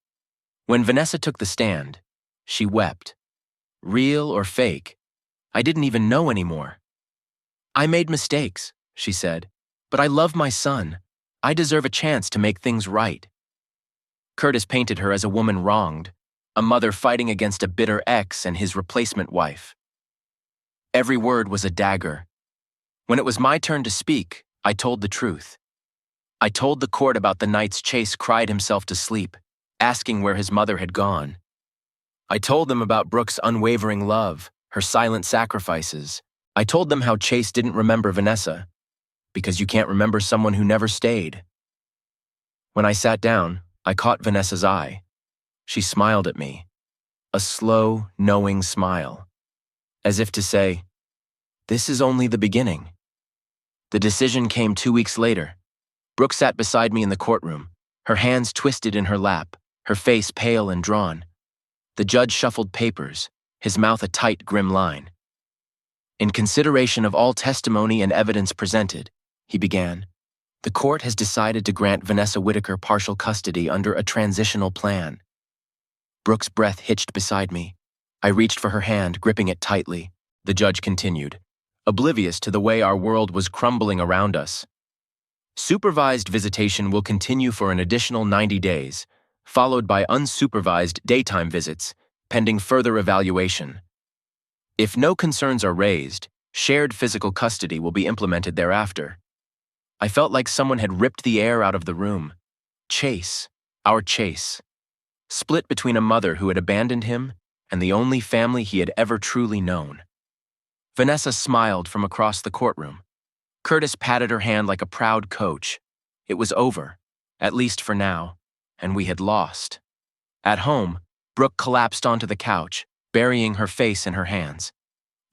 When Vanessa took the stand, she wept. Real or fake, I didn't even know anymore. "I made mistakes," she said, "but I love my son. I deserve a chance to make things right." Curtis painted her as a woman wronged, a mother fighting against a bitter ex and his replacement wife. Every word was a dagger. When it was my turn to speak, I told the truth. I told the court about the nights Chase cried himself to sleep, asking where his mother had gone. I told them about Brooke's unwavering love, her silent sacrifices. I told them how Chase didn't remember Vanessa, because you can't remember someone who never stayed. When I sat down, I caught Vanessa's eye. She smiled at me, a slow, knowing smile, as if to say, "This is only the beginning." The decision came 2 weeks later. Brooke sat beside me in the courtroom, her hands twisted in her lap, her face pale and drawn. The judge shuffled papers, his mouth a tight, grim line. "In consideration of all testimony and evidence presented," he began, "the court has decided to grant Vanessa Whitaker partial custody under a transitional plan." Brooke's breath hitched beside me. I reached for her hand, gripping it tightly. The judge continued, oblivious to the way our world was crumbling around us. "Supervised visitation will continue for an additional 90 days, followed by unsupervised daytime visits, pending further evaluation. If no concerns are raised, shared physical custody will be implemented thereafter." I felt like someone had ripped the air out of the room. Chase, our Chase, split between a mother who had abandoned him and the only family he had ever truly known. Vanessa smiled from across the courtroom. Curtis patted her hand like a proud coach. It was over, at least for now, and we had lost. At home, Brooke collapsed onto the couch, burying her face in her hands.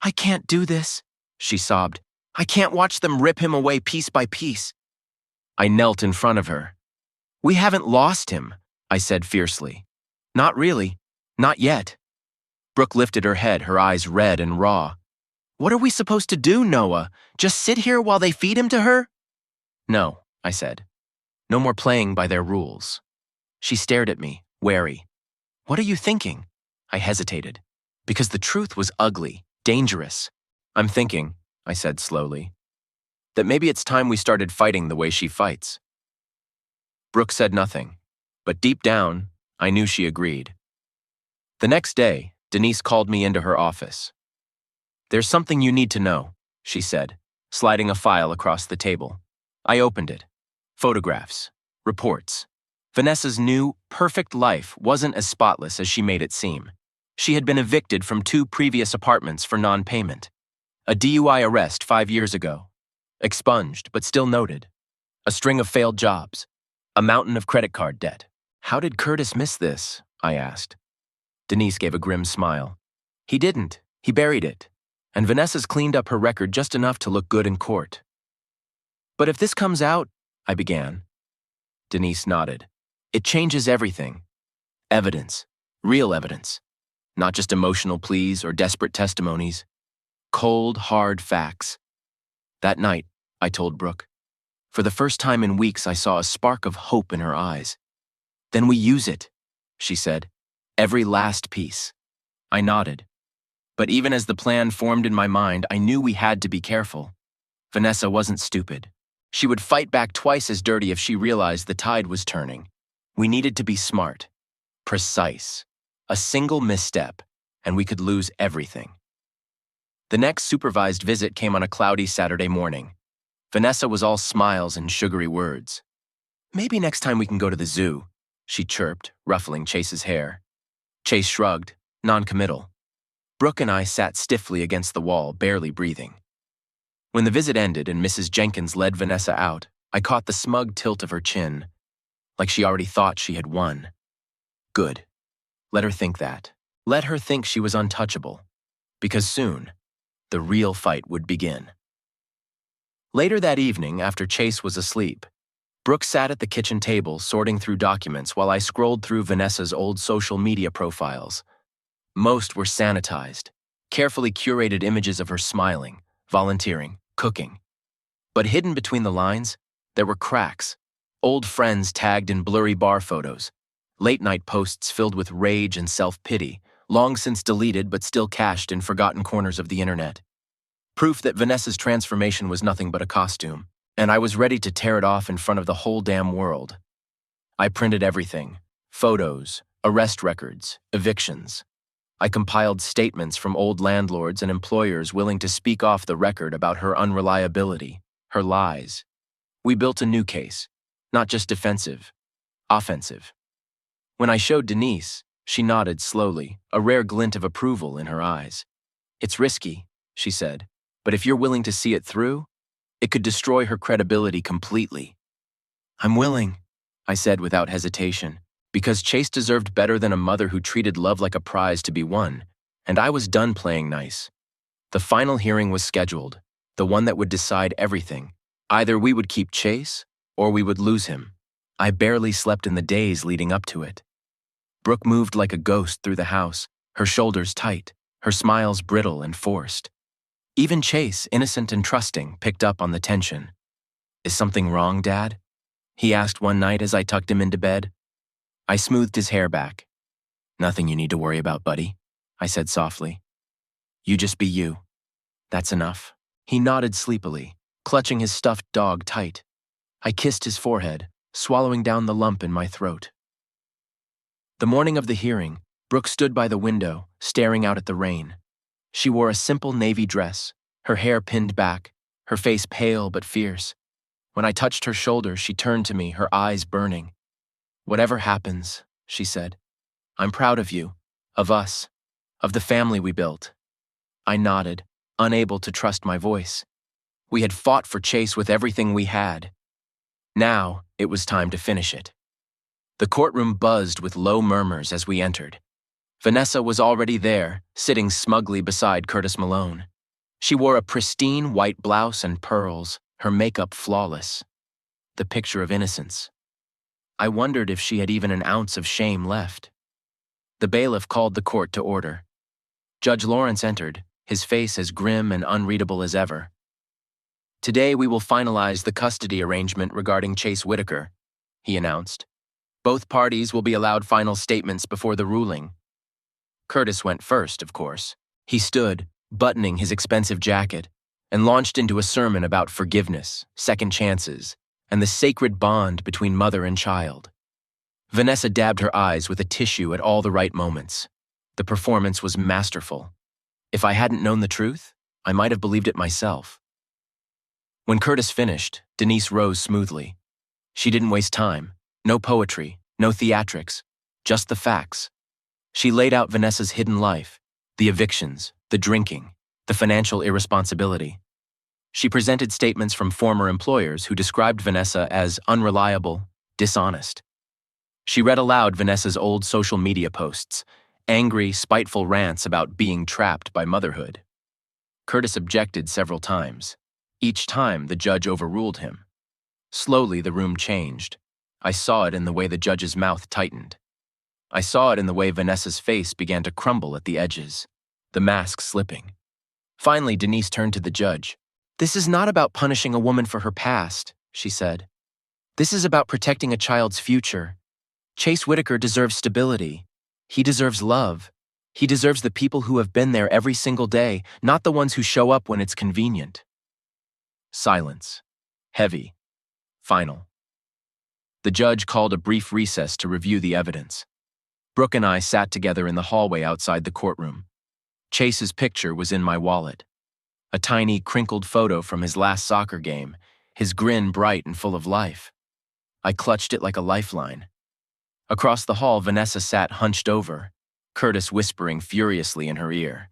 "I can't do this," she sobbed. "I can't watch them rip him away piece by piece." I knelt in front of her. "We haven't lost him," I said fiercely. "Not really. Not yet." Brooke lifted her head, her eyes red and raw. "What are we supposed to do, Noah? Just sit here while they feed him to her?" "No," I said. "No more playing by their rules." She stared at me, wary. "What are you thinking?" I hesitated, because the truth was ugly, dangerous. "I'm thinking," I said slowly, "that maybe it's time we started fighting the way she fights." Brooke said nothing, but deep down, I knew she agreed. The next day, Denise called me into her office. "There's something you need to know," she said, sliding a file across the table. I opened it. Photographs. Reports. Vanessa's new, perfect life wasn't as spotless as she made it seem. She had been evicted from 2 previous apartments for non-payment. A DUI arrest 5 years ago. Expunged, but still noted. A string of failed jobs. A mountain of credit card debt. "How did Curtis miss this?" I asked. Denise gave a grim smile. "He didn't. He buried it. And Vanessa's cleaned up her record just enough to look good in court." "But if this comes out," I began. Denise nodded. "It changes everything. Evidence. Real evidence. Not just emotional pleas or desperate testimonies. Cold, hard facts." That night, I told Brooke. For the first time in weeks, I saw a spark of hope in her eyes. "Then we use it," she said. "Every last piece." I nodded. But even as the plan formed in my mind, I knew we had to be careful. Vanessa wasn't stupid. She would fight back twice as dirty if she realized the tide was turning. We needed to be smart, precise. A single misstep, and we could lose everything. The next supervised visit came on a cloudy Saturday morning. Vanessa was all smiles and sugary words. "Maybe next time we can go to the zoo," she chirped, ruffling Chase's hair. Chase shrugged, non-committal. Brooke and I sat stiffly against the wall, barely breathing. When the visit ended and Mrs. Jenkins led Vanessa out, I caught the smug tilt of her chin, like she already thought she had won. Good. Let her think that. Let her think she was untouchable. Because soon, the real fight would begin. Later that evening, after Chase was asleep, Brooke sat at the kitchen table sorting through documents while I scrolled through Vanessa's old social media profiles. Most were sanitized, carefully curated images of her smiling, volunteering, cooking. But hidden between the lines, there were cracks, old friends tagged in blurry bar photos, late-night posts filled with rage and self-pity, long since deleted but still cached in forgotten corners of the internet. Proof that Vanessa's transformation was nothing but a costume, and I was ready to tear it off in front of the whole damn world. I printed everything: photos, arrest records, evictions. I compiled statements from old landlords and employers willing to speak off the record about her unreliability, her lies. We built a new case, not just defensive, offensive. When I showed Denise, she nodded slowly, a rare glint of approval in her eyes. "It's risky," she said, "but if you're willing to see it through, it could destroy her credibility completely." "I'm willing," I said without hesitation, because Chase deserved better than a mother who treated love like a prize to be won, and I was done playing nice. The final hearing was scheduled, the one that would decide everything. Either we would keep Chase, or we would lose him. I barely slept in the days leading up to it. Brooke moved like a ghost through the house, her shoulders tight, her smiles brittle and forced. Even Chase, innocent and trusting, picked up on the tension. "Is something wrong, Dad?" he asked one night as I tucked him into bed. I smoothed his hair back. "Nothing you need to worry about, buddy," I said softly. "You just be you. That's enough." He nodded sleepily, clutching his stuffed dog tight. I kissed his forehead, swallowing down the lump in my throat. The morning of the hearing, Brooke stood by the window, staring out at the rain. She wore a simple navy dress, her hair pinned back, her face pale but fierce. When I touched her shoulder, she turned to me, her eyes burning. "Whatever happens," she said, "I'm proud of you, of us, of the family we built." I nodded, unable to trust my voice. We had fought for Chase with everything we had. Now, it was time to finish it. The courtroom buzzed with low murmurs as we entered. Vanessa was already there, sitting smugly beside Curtis Malone. She wore a pristine white blouse and pearls, her makeup flawless. The picture of innocence. I wondered if she had even an ounce of shame left. The bailiff called the court to order. Judge Lawrence entered, his face as grim and unreadable as ever. "Today we will finalize the custody arrangement regarding Chase Whitaker," he announced. "Both parties will be allowed final statements before the ruling." Curtis went first, of course. He stood, buttoning his expensive jacket, and launched into a sermon about forgiveness, second chances, and the sacred bond between mother and child. Vanessa dabbed her eyes with a tissue at all the right moments. The performance was masterful. If I hadn't known the truth, I might have believed it myself. When Curtis finished, Denise rose smoothly. She didn't waste time. No poetry, no theatrics, just the facts. She laid out Vanessa's hidden life, the evictions, the drinking, the financial irresponsibility. She presented statements from former employers who described Vanessa as unreliable, dishonest. She read aloud Vanessa's old social media posts, angry, spiteful rants about being trapped by motherhood. Curtis objected several times. Each time, the judge overruled him. Slowly, the room changed. I saw it in the way the judge's mouth tightened. I saw it in the way Vanessa's face began to crumble at the edges, the mask slipping. Finally, Denise turned to the judge. "This is not about punishing a woman for her past," she said. "This is about protecting a child's future. Chase Whitaker deserves stability. He deserves love. He deserves the people who have been there every single day, not the ones who show up when it's convenient." Silence. Heavy. Final. The judge called a brief recess to review the evidence. Brooke and I sat together in the hallway outside the courtroom. Chase's picture was in my wallet. A tiny, crinkled photo from his last soccer game, his grin bright and full of life. I clutched it like a lifeline. Across the hall, Vanessa sat hunched over, Curtis whispering furiously in her ear.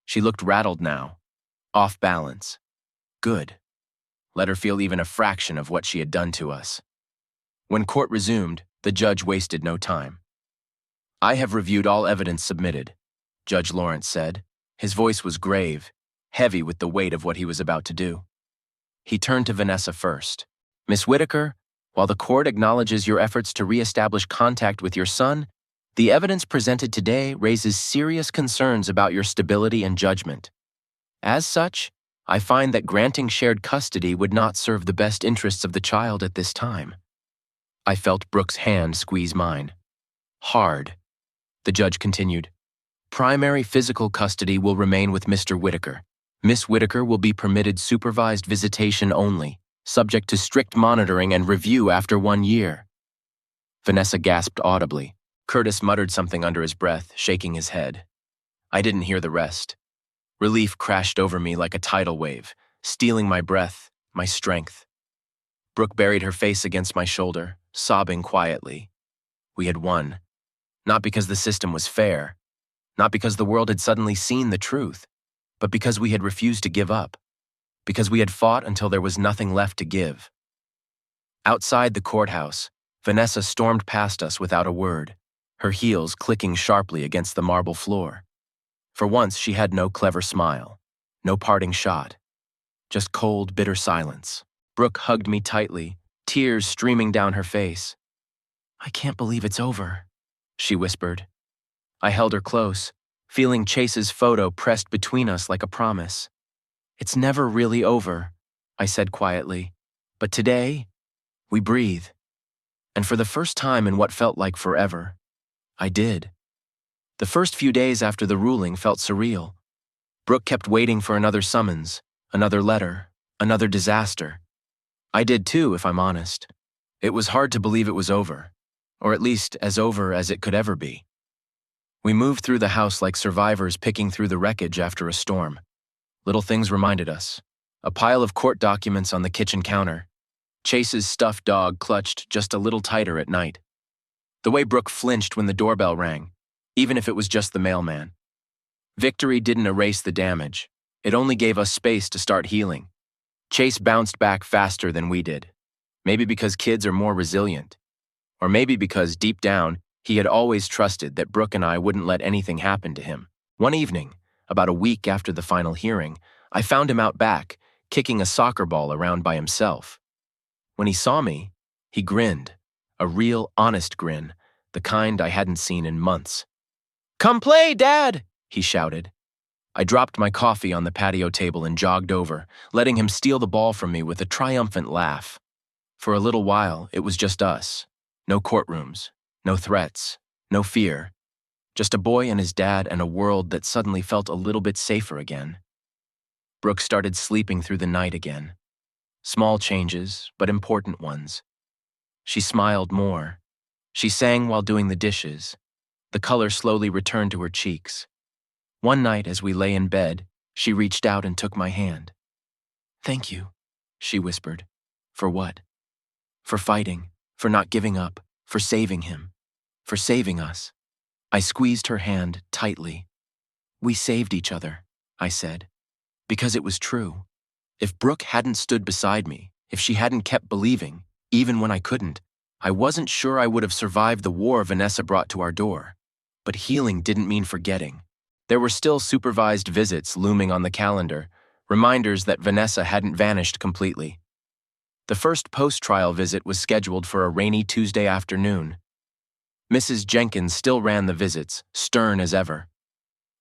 She looked rattled now, off balance. Good. Let her feel even a fraction of what she had done to us. When court resumed, the judge wasted no time. "I have reviewed all evidence submitted," Judge Lawrence said. His voice was grave, heavy with the weight of what he was about to do. He turned to Vanessa first. "Miss Whitaker, while the court acknowledges your efforts to reestablish contact with your son, The evidence presented today raises serious concerns about your stability and judgment. As such, I find that granting shared custody would not serve the best interests of the child at this time. I felt Brooke's hand squeeze mine. Hard. The judge continued. Primary physical custody will remain with Mr. Whitaker. Miss Whitaker will be permitted supervised visitation only, subject to strict monitoring and review after 1 year. Vanessa gasped audibly. Curtis muttered something under his breath, shaking his head. I didn't hear the rest. Relief crashed over me like a tidal wave, stealing my breath, my strength. Brooke buried her face against my shoulder, sobbing quietly. We had won. Not because the system was fair, not because the world had suddenly seen the truth, but because we had refused to give up, because we had fought until there was nothing left to give. Outside the courthouse, Vanessa stormed past us without a word, her heels clicking sharply against the marble floor. For once, she had no clever smile, no parting shot, just cold, bitter silence. Brooke hugged me tightly, tears streaming down her face. I can't believe it's over, she whispered. I held her close, feeling Chase's photo pressed between us like a promise. It's never really over, I said quietly. But today, we breathe. And for the first time in what felt like forever, I did. The first few days after the ruling felt surreal. Brooke kept waiting for another summons, another letter, another disaster. I did too, if I'm honest. It was hard to believe it was over, or at least as over as it could ever be. We moved through the house like survivors picking through the wreckage after a storm. Little things reminded us. A pile of court documents on the kitchen counter. Chase's stuffed dog clutched just a little tighter at night. The way Brooke flinched when the doorbell rang, even if it was just the mailman. Victory didn't erase the damage. It only gave us space to start healing. Chase bounced back faster than we did. Maybe because kids are more resilient. Or maybe because, deep down, he had always trusted that Brooke and I wouldn't let anything happen to him. One evening, about a week after the final hearing, I found him out back, kicking a soccer ball around by himself. When he saw me, he grinned. A real, honest grin, the kind I hadn't seen in months. Come play, Dad, he shouted. I dropped my coffee on the patio table and jogged over, letting him steal the ball from me with a triumphant laugh. For a little while, it was just us. No courtrooms, no threats, no fear. Just a boy and his dad and a world that suddenly felt a little bit safer again. Brooke started sleeping through the night again. Small changes, but important ones. She smiled more. She sang while doing the dishes. The color slowly returned to her cheeks. One night, as we lay in bed, she reached out and took my hand. Thank you, she whispered. For what? For fighting, for not giving up, for saving him, for saving us. I squeezed her hand tightly. We saved each other, I said, because it was true. If Brooke hadn't stood beside me, if she hadn't kept believing, even when I couldn't, I wasn't sure I would have survived the war Vanessa brought to our door. But healing didn't mean forgetting. There were still supervised visits looming on the calendar, reminders that Vanessa hadn't vanished completely. The first post-trial visit was scheduled for a rainy Tuesday afternoon. Mrs. Jenkins still ran the visits, stern as ever.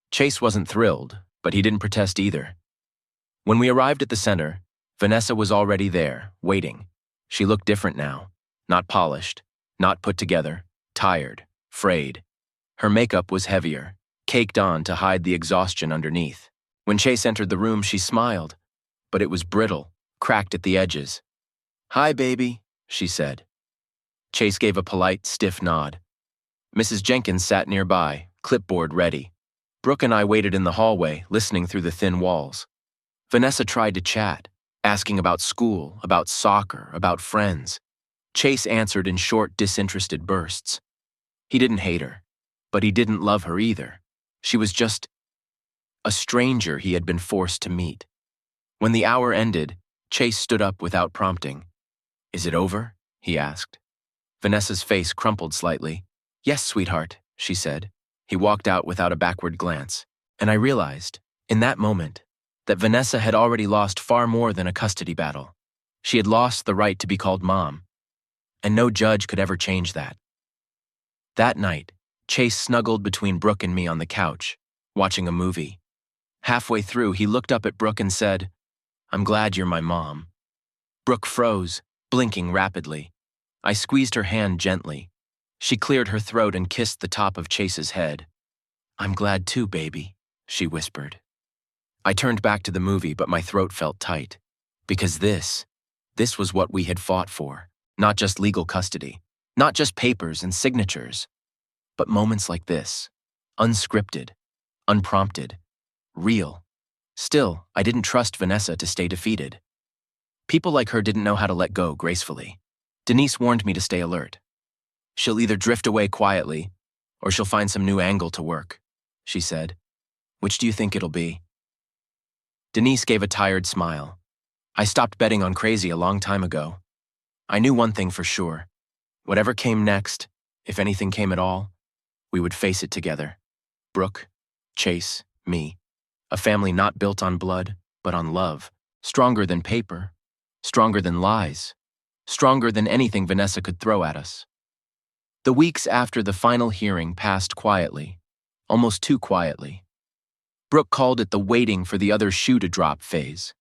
Chase wasn't thrilled, but he didn't protest either. When we arrived at the center, Vanessa was already there, waiting. She looked different now, not polished, not put together, tired, frayed. Her makeup was heavier, caked on to hide the exhaustion underneath. When Chase entered the room, she smiled, but it was brittle, cracked at the edges. Hi, baby, she said. Chase gave a polite, stiff nod. Mrs. Jenkins sat nearby, clipboard ready. Brooke and I waited in the hallway, listening through the thin walls. Vanessa tried to chat, asking about school, about soccer, about friends. Chase answered in short, disinterested bursts. He didn't hate her, but he didn't love her either. She was just a stranger he had been forced to meet. When the hour ended, Chase stood up without prompting. Is it over? He asked. Vanessa's face crumpled slightly. Yes, sweetheart, she said. He walked out without a backward glance, and I realized, in that moment, that Vanessa had already lost far more than a custody battle. She had lost the right to be called Mom, and no judge could ever change that. That night, Chase snuggled between Brooke and me on the couch, watching a movie. Halfway through, he looked up at Brooke and said, "I'm glad you're my mom." Brooke froze, blinking rapidly. I squeezed her hand gently. She cleared her throat and kissed the top of Chase's head. "I'm glad too, baby," she whispered. I turned back to the movie, but my throat felt tight. Because this was what we had fought for. Not just legal custody, not just papers and signatures, but moments like this. Unscripted, unprompted, real. Still, I didn't trust Vanessa to stay defeated. People like her didn't know how to let go gracefully. Denise warned me to stay alert. "She'll either drift away quietly, or she'll find some new angle to work," she said. "Which do you think it'll be?" Denise gave a tired smile. "I stopped betting on crazy a long time ago. I knew one thing for sure. Whatever came next, if anything came at all, we would face it together. Brooke, Chase, me. A family not built on blood, but on love. Stronger than paper. Stronger than lies. Stronger than anything Vanessa could throw at us." The weeks after the final hearing passed quietly, almost too quietly. Brooke called it the waiting for the other shoe to drop phase.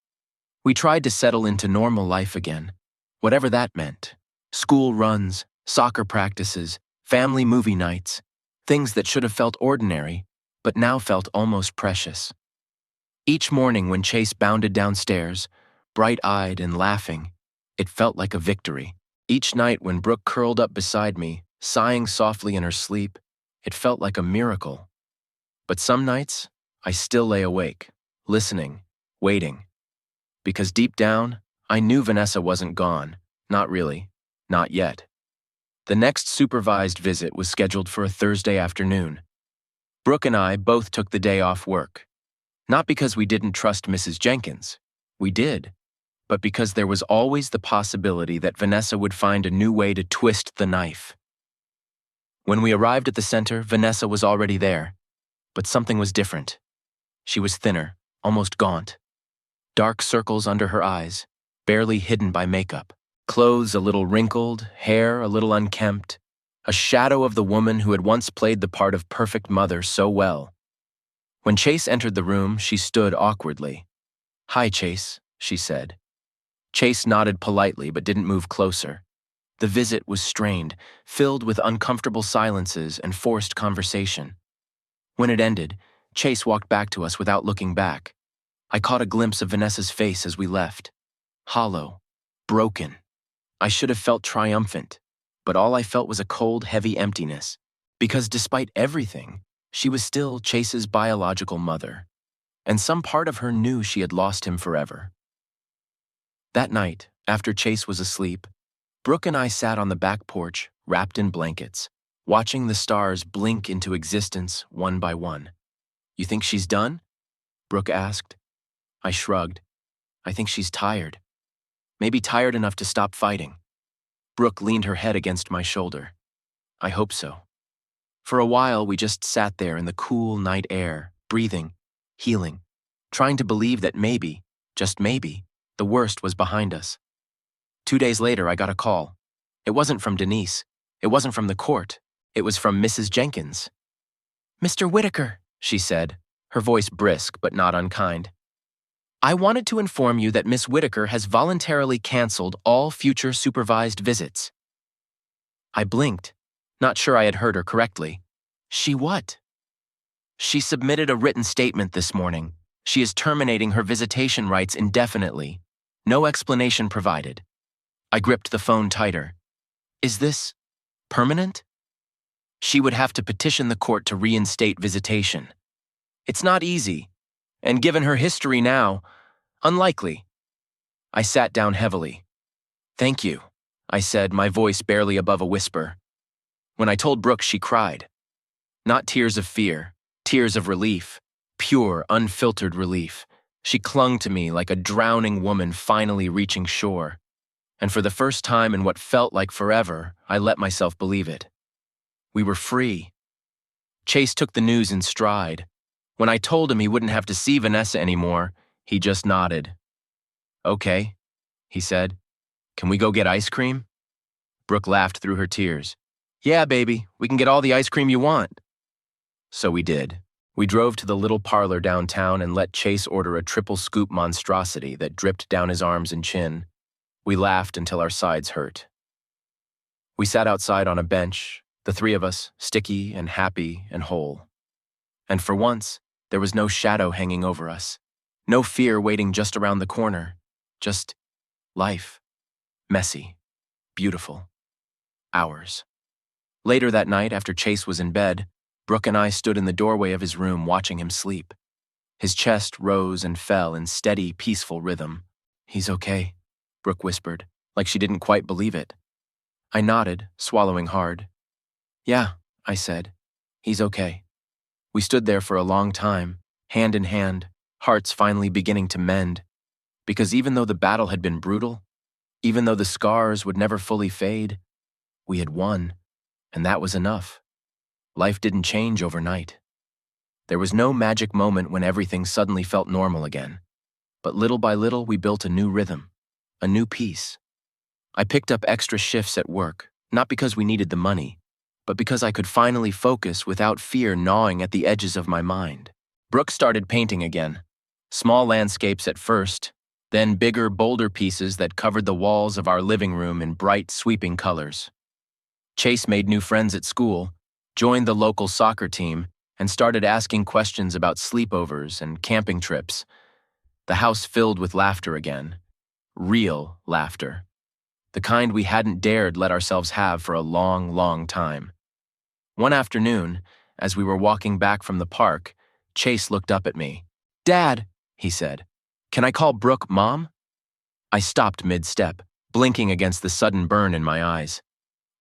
We tried to settle into normal life again, whatever that meant. School runs, soccer practices, family movie nights, things that should have felt ordinary, but now felt almost precious. Each morning when Chase bounded downstairs, bright-eyed and laughing, it felt like a victory. Each night when Brooke curled up beside me, sighing softly in her sleep, it felt like a miracle. But some nights, I still lay awake, listening, waiting. Because deep down, I knew Vanessa wasn't gone. Not really. Not yet. The next supervised visit was scheduled for a Thursday afternoon. Brooke and I both took the day off work. Not because we didn't trust Mrs. Jenkins. We did. But because there was always the possibility that Vanessa would find a new way to twist the knife. When we arrived at the center, Vanessa was already there. But something was different. She was thinner, almost gaunt. Dark circles under her eyes, barely hidden by makeup. Clothes a little wrinkled, hair a little unkempt. A shadow of the woman who had once played the part of perfect mother so well. When Chase entered the room, she stood awkwardly. "Hi, Chase," she said. Chase nodded politely but didn't move closer. The visit was strained, filled with uncomfortable silences and forced conversation. When it ended, Chase walked back to us without looking back. I caught a glimpse of Vanessa's face as we left. Hollow, broken. I should have felt triumphant, but all I felt was a cold, heavy emptiness. Because despite everything, she was still Chase's biological mother. And some part of her knew she had lost him forever. That night, after Chase was asleep, Brooke and I sat on the back porch, wrapped in blankets, watching the stars blink into existence one by one. "You think she's done?" Brooke asked. I shrugged. "I think she's tired. Maybe tired enough to stop fighting." Brooke leaned her head against my shoulder. "I hope so." For a while, we just sat there in the cool night air, breathing, healing, trying to believe that maybe, just maybe, the worst was behind us. 2 days later, I got a call. It wasn't from Denise. It wasn't from the court. It was from Mrs. Jenkins. "Mr. Whitaker," she said, her voice brisk but not unkind. "I wanted to inform you that Miss Whitaker has voluntarily canceled all future supervised visits." I blinked, not sure I had heard her correctly. "She what?" "She submitted a written statement this morning. She is terminating her visitation rights indefinitely. No explanation provided." I gripped the phone tighter. "Is this permanent?" "She would have to petition the court to reinstate visitation. It's not easy, and given her history now, unlikely." I sat down heavily. "Thank you," I said, my voice barely above a whisper. When I told Brooke, she cried. Not tears of fear, tears of relief, pure, unfiltered relief. She clung to me like a drowning woman finally reaching shore. And for the first time in what felt like forever, I let myself believe it. We were free. Chase took the news in stride. When I told him he wouldn't have to see Vanessa anymore, he just nodded. "Okay," he said. "Can we go get ice cream?" Brooke laughed through her tears. Yeah, baby, we can get all the ice cream you want. So we did. We drove to the little parlor downtown and let Chase order a triple scoop monstrosity that dripped down his arms and chin. We laughed until our sides hurt. We sat outside on a bench, the three of us, sticky and happy and whole. And for once, there was no shadow hanging over us, no fear waiting just around the corner, just life. Messy, beautiful, ours. Later that night, after Chase was in bed, Brooke and I stood in the doorway of his room watching him sleep. His chest rose and fell in steady, peaceful rhythm. "He's okay," Brooke whispered, like she didn't quite believe it. I nodded, swallowing hard. "Yeah," I said. "He's okay." We stood there for a long time, hand in hand, hearts finally beginning to mend. Because even though the battle had been brutal, even though the scars would never fully fade, we had won, and that was enough. Life didn't change overnight. There was no magic moment when everything suddenly felt normal again. But little by little, we built a new rhythm, a new peace. I picked up extra shifts at work, not because we needed the money, but because I could finally focus without fear gnawing at the edges of my mind. Brooke started painting again. Small landscapes at first, then bigger, bolder pieces that covered the walls of our living room in bright, sweeping colors. Chase made new friends at school, joined the local soccer team, and started asking questions about sleepovers and camping trips. The house filled with laughter again. Real laughter. The kind we hadn't dared let ourselves have for a long, long time. One afternoon, as we were walking back from the park, Chase looked up at me. "Dad," he said, "can I call Brooke Mom?" I stopped mid-step, blinking against the sudden burn in my eyes.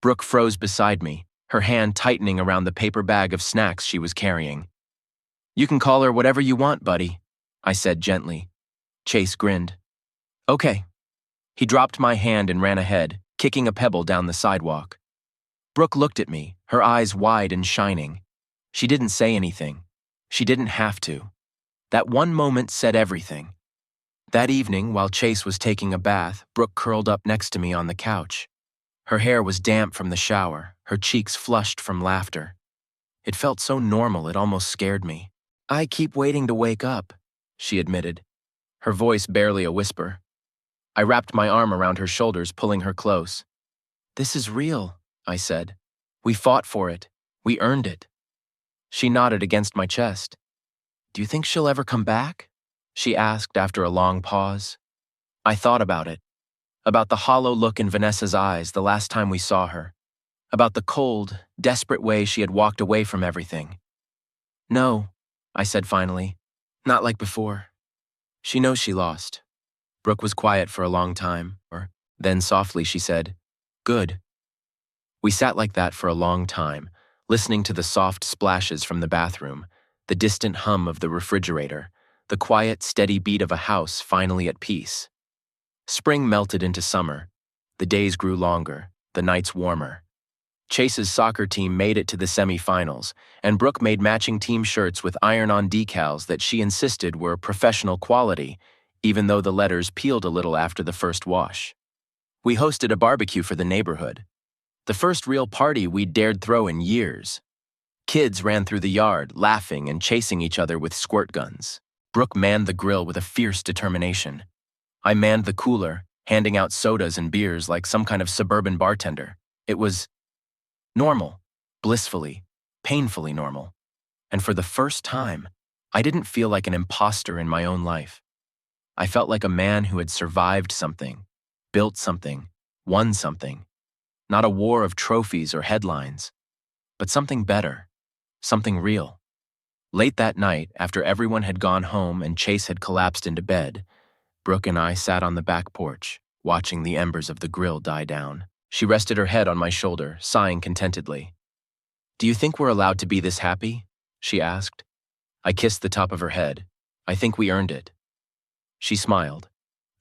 Brooke froze beside me, her hand tightening around the paper bag of snacks she was carrying. "You can call her whatever you want, buddy," I said gently. Chase grinned. "Okay." He dropped my hand and ran ahead, kicking a pebble down the sidewalk. Brooke looked at me, her eyes wide and shining. She didn't say anything. She didn't have to. That one moment said everything. That evening, while Chase was taking a bath, Brooke curled up next to me on the couch. Her hair was damp from the shower, her cheeks flushed from laughter. It felt so normal it almost scared me. "I keep waiting to wake up," she admitted, her voice barely a whisper. I wrapped my arm around her shoulders, pulling her close. "This is real," I said. "We fought for it. We earned it." She nodded against my chest. "Do you think she'll ever come back?" she asked after a long pause. I thought about it. About the hollow look in Vanessa's eyes the last time we saw her. About the cold, desperate way she had walked away from everything. "No," I said finally. "Not like before." She knows she lost. Brooke was quiet for a long time, then softly she said, "Good." We sat like that for a long time, listening to the soft splashes from the bathroom, the distant hum of the refrigerator, the quiet, steady beat of a house finally at peace. Spring melted into summer. The days grew longer, the nights warmer. Chase's soccer team made it to the semifinals, and Brooke made matching team shirts with iron-on decals that she insisted were professional quality, even though the letters peeled a little after the first wash. We hosted a barbecue for the neighborhood. The first real party we'd dared throw in years. Kids ran through the yard, laughing and chasing each other with squirt guns. Brooke manned the grill with a fierce determination. I manned the cooler, handing out sodas and beers like some kind of suburban bartender. It was normal, blissfully, painfully normal. And for the first time, I didn't feel like an imposter in my own life. I felt like a man who had survived something, built something, won something. Not a war of trophies or headlines, but something better, something real. Late that night, after everyone had gone home and Chase had collapsed into bed, Brooke and I sat on the back porch, watching the embers of the grill die down. She rested her head on my shoulder, sighing contentedly. "Do you think we're allowed to be this happy?" she asked. I kissed the top of her head. "I think we earned it." She smiled.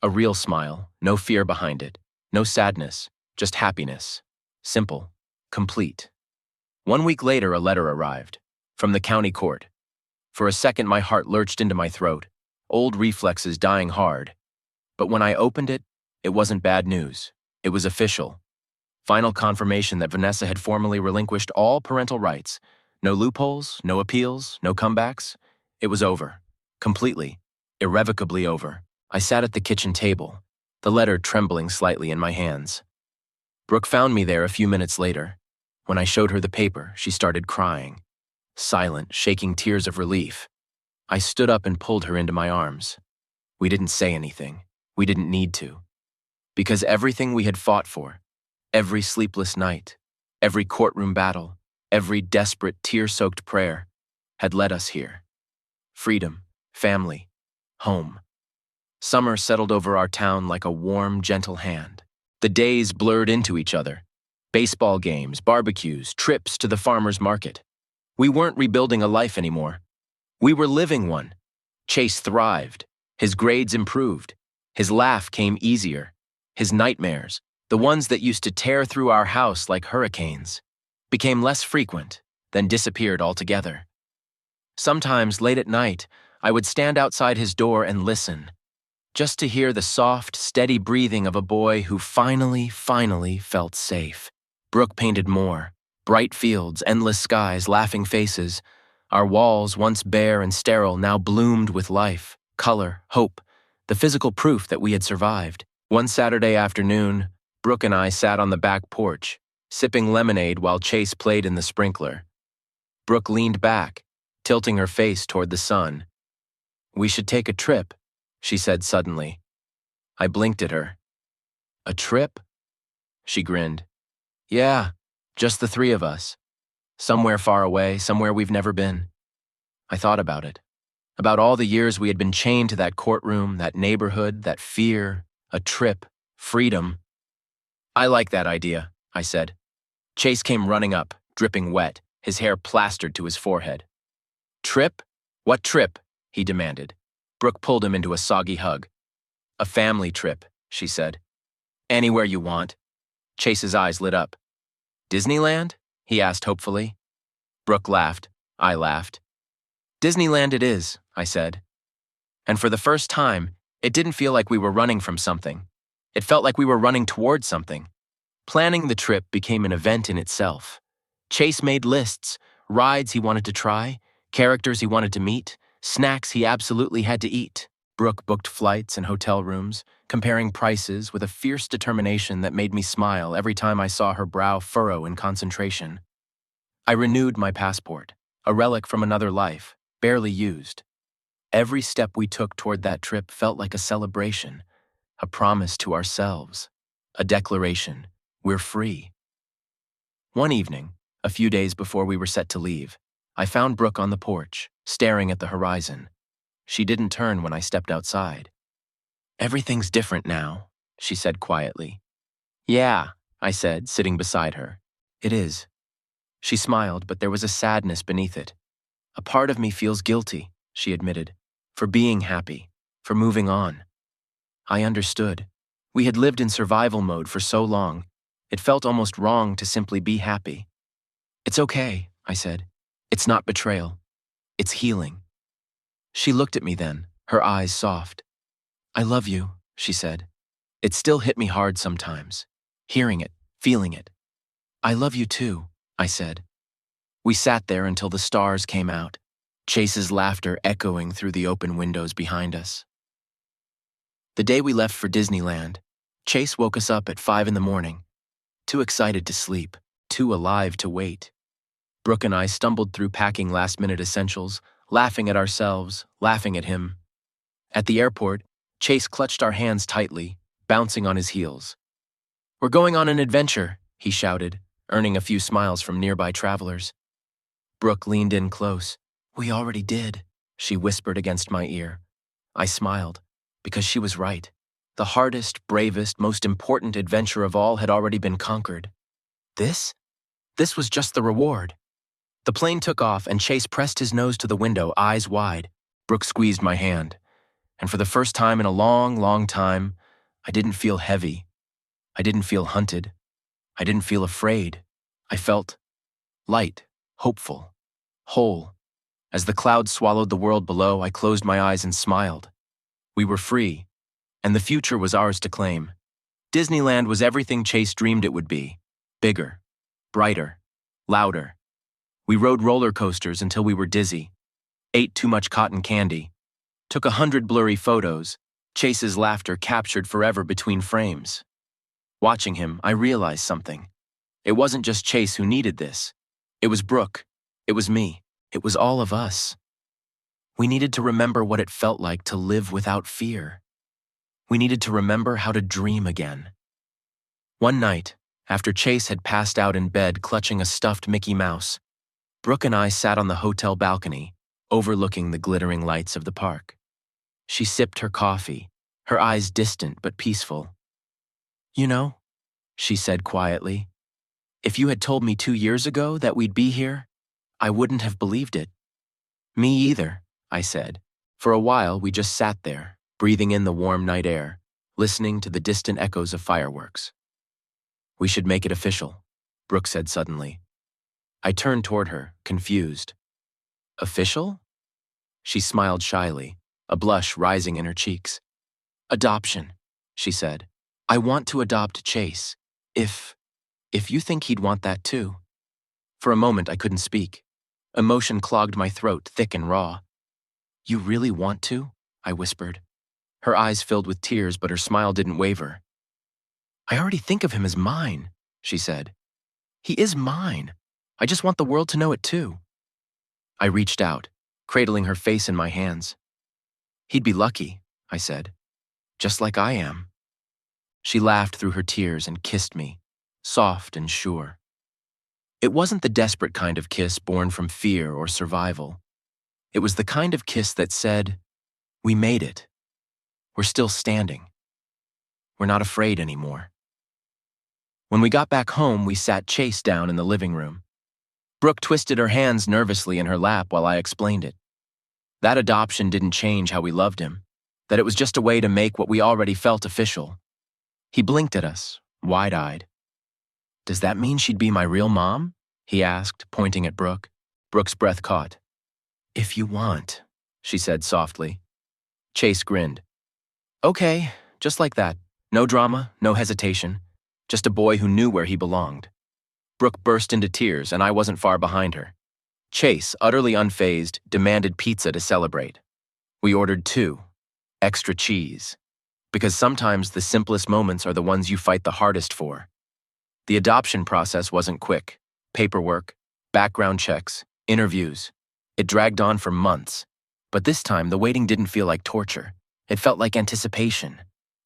A real smile, no fear behind it, no sadness, just happiness. Simple, complete. 1 week later, a letter arrived. From the county court. For a second, my heart lurched into my throat, old reflexes dying hard. But when I opened it, it wasn't bad news. It was official. Final confirmation that Vanessa had formally relinquished all parental rights. No loopholes, no appeals, no comebacks. It was over. Completely, irrevocably over. I sat at the kitchen table, the letter trembling slightly in my hands. Brooke found me there a few minutes later. When I showed her the paper, she started crying, silent, shaking tears of relief. I stood up and pulled her into my arms. We didn't say anything. We didn't need to. Because everything we had fought for, every sleepless night, every courtroom battle, every desperate, tear-soaked prayer, had led us here. Freedom, family, home. Summer settled over our town like a warm, gentle hand. The days blurred into each other. Baseball games, barbecues, trips to the farmer's market. We weren't rebuilding a life anymore. We were living one. Chase thrived. His grades improved. His laugh came easier. His nightmares, the ones that used to tear through our house like hurricanes, became less frequent, then disappeared altogether. Sometimes, late at night, I would stand outside his door and listen, just to hear the soft, steady breathing of a boy who finally felt safe. Brooke painted more. Bright fields, endless skies, laughing faces. Our walls, once bare and sterile, now bloomed with life, color, hope, the physical proof that we had survived. One Saturday afternoon, Brooke and I sat on the back porch, sipping lemonade while Chase played in the sprinkler. Brooke leaned back, tilting her face toward the sun. "We should take a trip," she said suddenly. I blinked at her. "A trip?" She grinned. "Yeah, just the three of us. Somewhere far away, somewhere we've never been." I thought about it. About all the years we had been chained to that courtroom, that neighborhood, that fear, a trip, freedom. "I like that idea," I said. Chase came running up, dripping wet, his hair plastered to his forehead. "Trip? What trip?" he demanded. Brooke pulled him into a soggy hug. "A family trip," she said. "Anywhere you want." Chase's eyes lit up. "Disneyland?" he asked hopefully. Brooke laughed. I laughed. "Disneyland it is," I said. And for the first time, it didn't feel like we were running from something. It felt like we were running towards something. Planning the trip became an event in itself. Chase made lists, rides he wanted to try, characters he wanted to meet, snacks he absolutely had to eat. Brooke booked flights and hotel rooms, comparing prices with a fierce determination that made me smile every time I saw her brow furrow in concentration. I renewed my passport, a relic from another life, barely used. Every step we took toward that trip felt like a celebration, a promise to ourselves, a declaration, we're free. One evening, a few days before we were set to leave, I found Brooke on the porch, staring at the horizon. She didn't turn when I stepped outside. "Everything's different now," she said quietly. "Yeah," I said, sitting beside her. "It is." She smiled, but there was a sadness beneath it. "A part of me feels guilty," she admitted, "for being happy, for moving on." I understood. We had lived in survival mode for so long, it felt almost wrong to simply be happy. "It's okay," I said. "It's not betrayal. It's healing." She looked at me then, her eyes soft. "I love you," she said. It still hit me hard sometimes, hearing it, feeling it. "I love you too," I said. We sat there until the stars came out, Chase's laughter echoing through the open windows behind us. The day we left for Disneyland, Chase woke us up at 5 in the morning, too excited to sleep, too alive to wait. Brooke and I stumbled through packing last-minute essentials, laughing at ourselves, laughing at him. At the airport, Chase clutched our hands tightly, bouncing on his heels. "We're going on an adventure," he shouted, earning a few smiles from nearby travelers. Brooke leaned in close. "We already did," she whispered against my ear. I smiled, because she was right. The hardest, bravest, most important adventure of all had already been conquered. This was just the reward. The plane took off and Chase pressed his nose to the window, eyes wide. Brooke squeezed my hand. And for the first time in a long, long time, I didn't feel heavy. I didn't feel hunted. I didn't feel afraid. I felt light, hopeful, whole. As the clouds swallowed the world below, I closed my eyes and smiled. We were free, and the future was ours to claim. Disneyland was everything Chase dreamed it would be. Bigger, brighter, louder. We rode roller coasters until we were dizzy, ate too much cotton candy, took 100 blurry photos, Chase's laughter captured forever between frames. Watching him, I realized something. It wasn't just Chase who needed this. It was Brooke. It was me. It was all of us. We needed to remember what it felt like to live without fear. We needed to remember how to dream again. One night, after Chase had passed out in bed clutching a stuffed Mickey Mouse, Brooke and I sat on the hotel balcony, overlooking the glittering lights of the park. She sipped her coffee, her eyes distant but peaceful. "You know," she said quietly, "if you had told me 2 years ago that we'd be here, I wouldn't have believed it." "Me either," I said. For a while, we just sat there, breathing in the warm night air, listening to the distant echoes of fireworks. "We should make it official," Brooke said suddenly. I turned toward her, confused. "Official?" She smiled shyly, a blush rising in her cheeks. "Adoption," she said. "I want to adopt Chase, if you think he'd want that too." For a moment, I couldn't speak. Emotion clogged my throat, thick and raw. "You really want to?" I whispered. Her eyes filled with tears, but her smile didn't waver. "I already think of him as mine," she said. "He is mine. I just want the world to know it too." I reached out, cradling her face in my hands. "He'd be lucky," I said. "Just like I am." She laughed through her tears and kissed me, soft and sure. It wasn't the desperate kind of kiss born from fear or survival. It was the kind of kiss that said, "We made it. We're still standing. We're not afraid anymore." When we got back home, we sat Chase down in the living room. Brooke twisted her hands nervously in her lap while I explained it. That adoption didn't change how we loved him, that it was just a way to make what we already felt official. He blinked at us, wide-eyed. "Does that mean she'd be my real mom?" he asked, pointing at Brooke. Brooke's breath caught. "If you want," she said softly. Chase grinned. "Okay, just like that. No drama, no hesitation. Just a boy who knew where he belonged." Brooke burst into tears, and I wasn't far behind her. Chase, utterly unfazed, demanded pizza to celebrate. We ordered 2, extra cheese, because sometimes the simplest moments are the ones you fight the hardest for. The adoption process wasn't quick. Paperwork, background checks, interviews. It dragged on for months. But this time, the waiting didn't feel like torture. It felt like anticipation.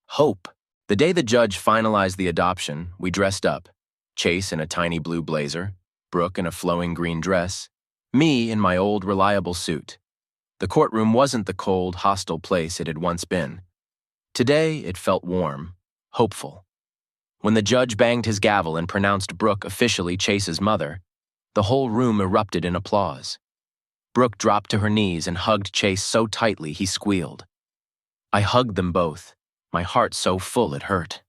Hope. The day the judge finalized the adoption, we dressed up. Chase in a tiny blue blazer, Brooke in a flowing green dress, me in my old reliable suit. The courtroom wasn't the cold, hostile place it had once been. Today, it felt warm, hopeful. When the judge banged his gavel and pronounced Brooke officially Chase's mother, the whole room erupted in applause. Brooke dropped to her knees and hugged Chase so tightly he squealed. I hugged them both, my heart so full it hurt.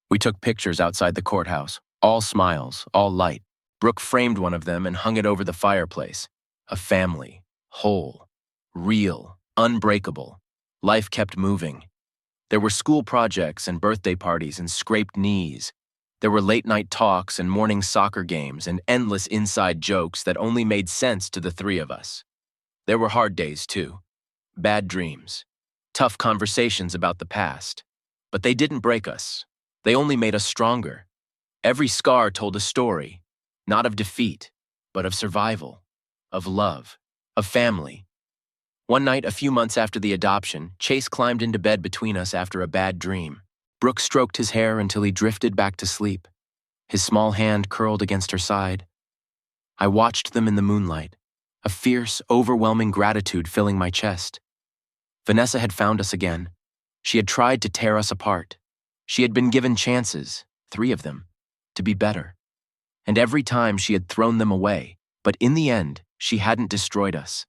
We took pictures outside the courthouse, all smiles, all light. Brooke framed one of them and hung it over the fireplace. A family, whole, real, unbreakable. Life kept moving. There were school projects and birthday parties and scraped knees. There were late-night talks and morning soccer games and endless inside jokes that only made sense to the 3 of us. There were hard days, too. Bad dreams. Tough conversations about the past. But they didn't break us. They only made us stronger. Every scar told a story, not of defeat, but of survival, of love, of family. One night, a few months after the adoption, Chase climbed into bed between us after a bad dream. Brooke stroked his hair until he drifted back to sleep. His small hand curled against her side. I watched them in the moonlight, a fierce, overwhelming gratitude filling my chest. Vanessa had found us again. She had tried to tear us apart. She had been given chances, 3 of them, to be better. And every time she had thrown them away, but in the end, she hadn't destroyed us.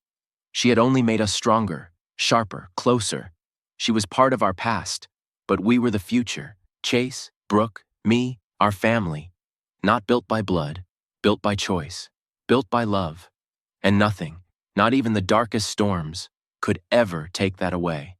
She had only made us stronger, sharper, closer. She was part of our past, but we were the future. Chase, Brooke, me, our family. Not built by blood, built by choice, built by love. And nothing, not even the darkest storms, could ever take that away.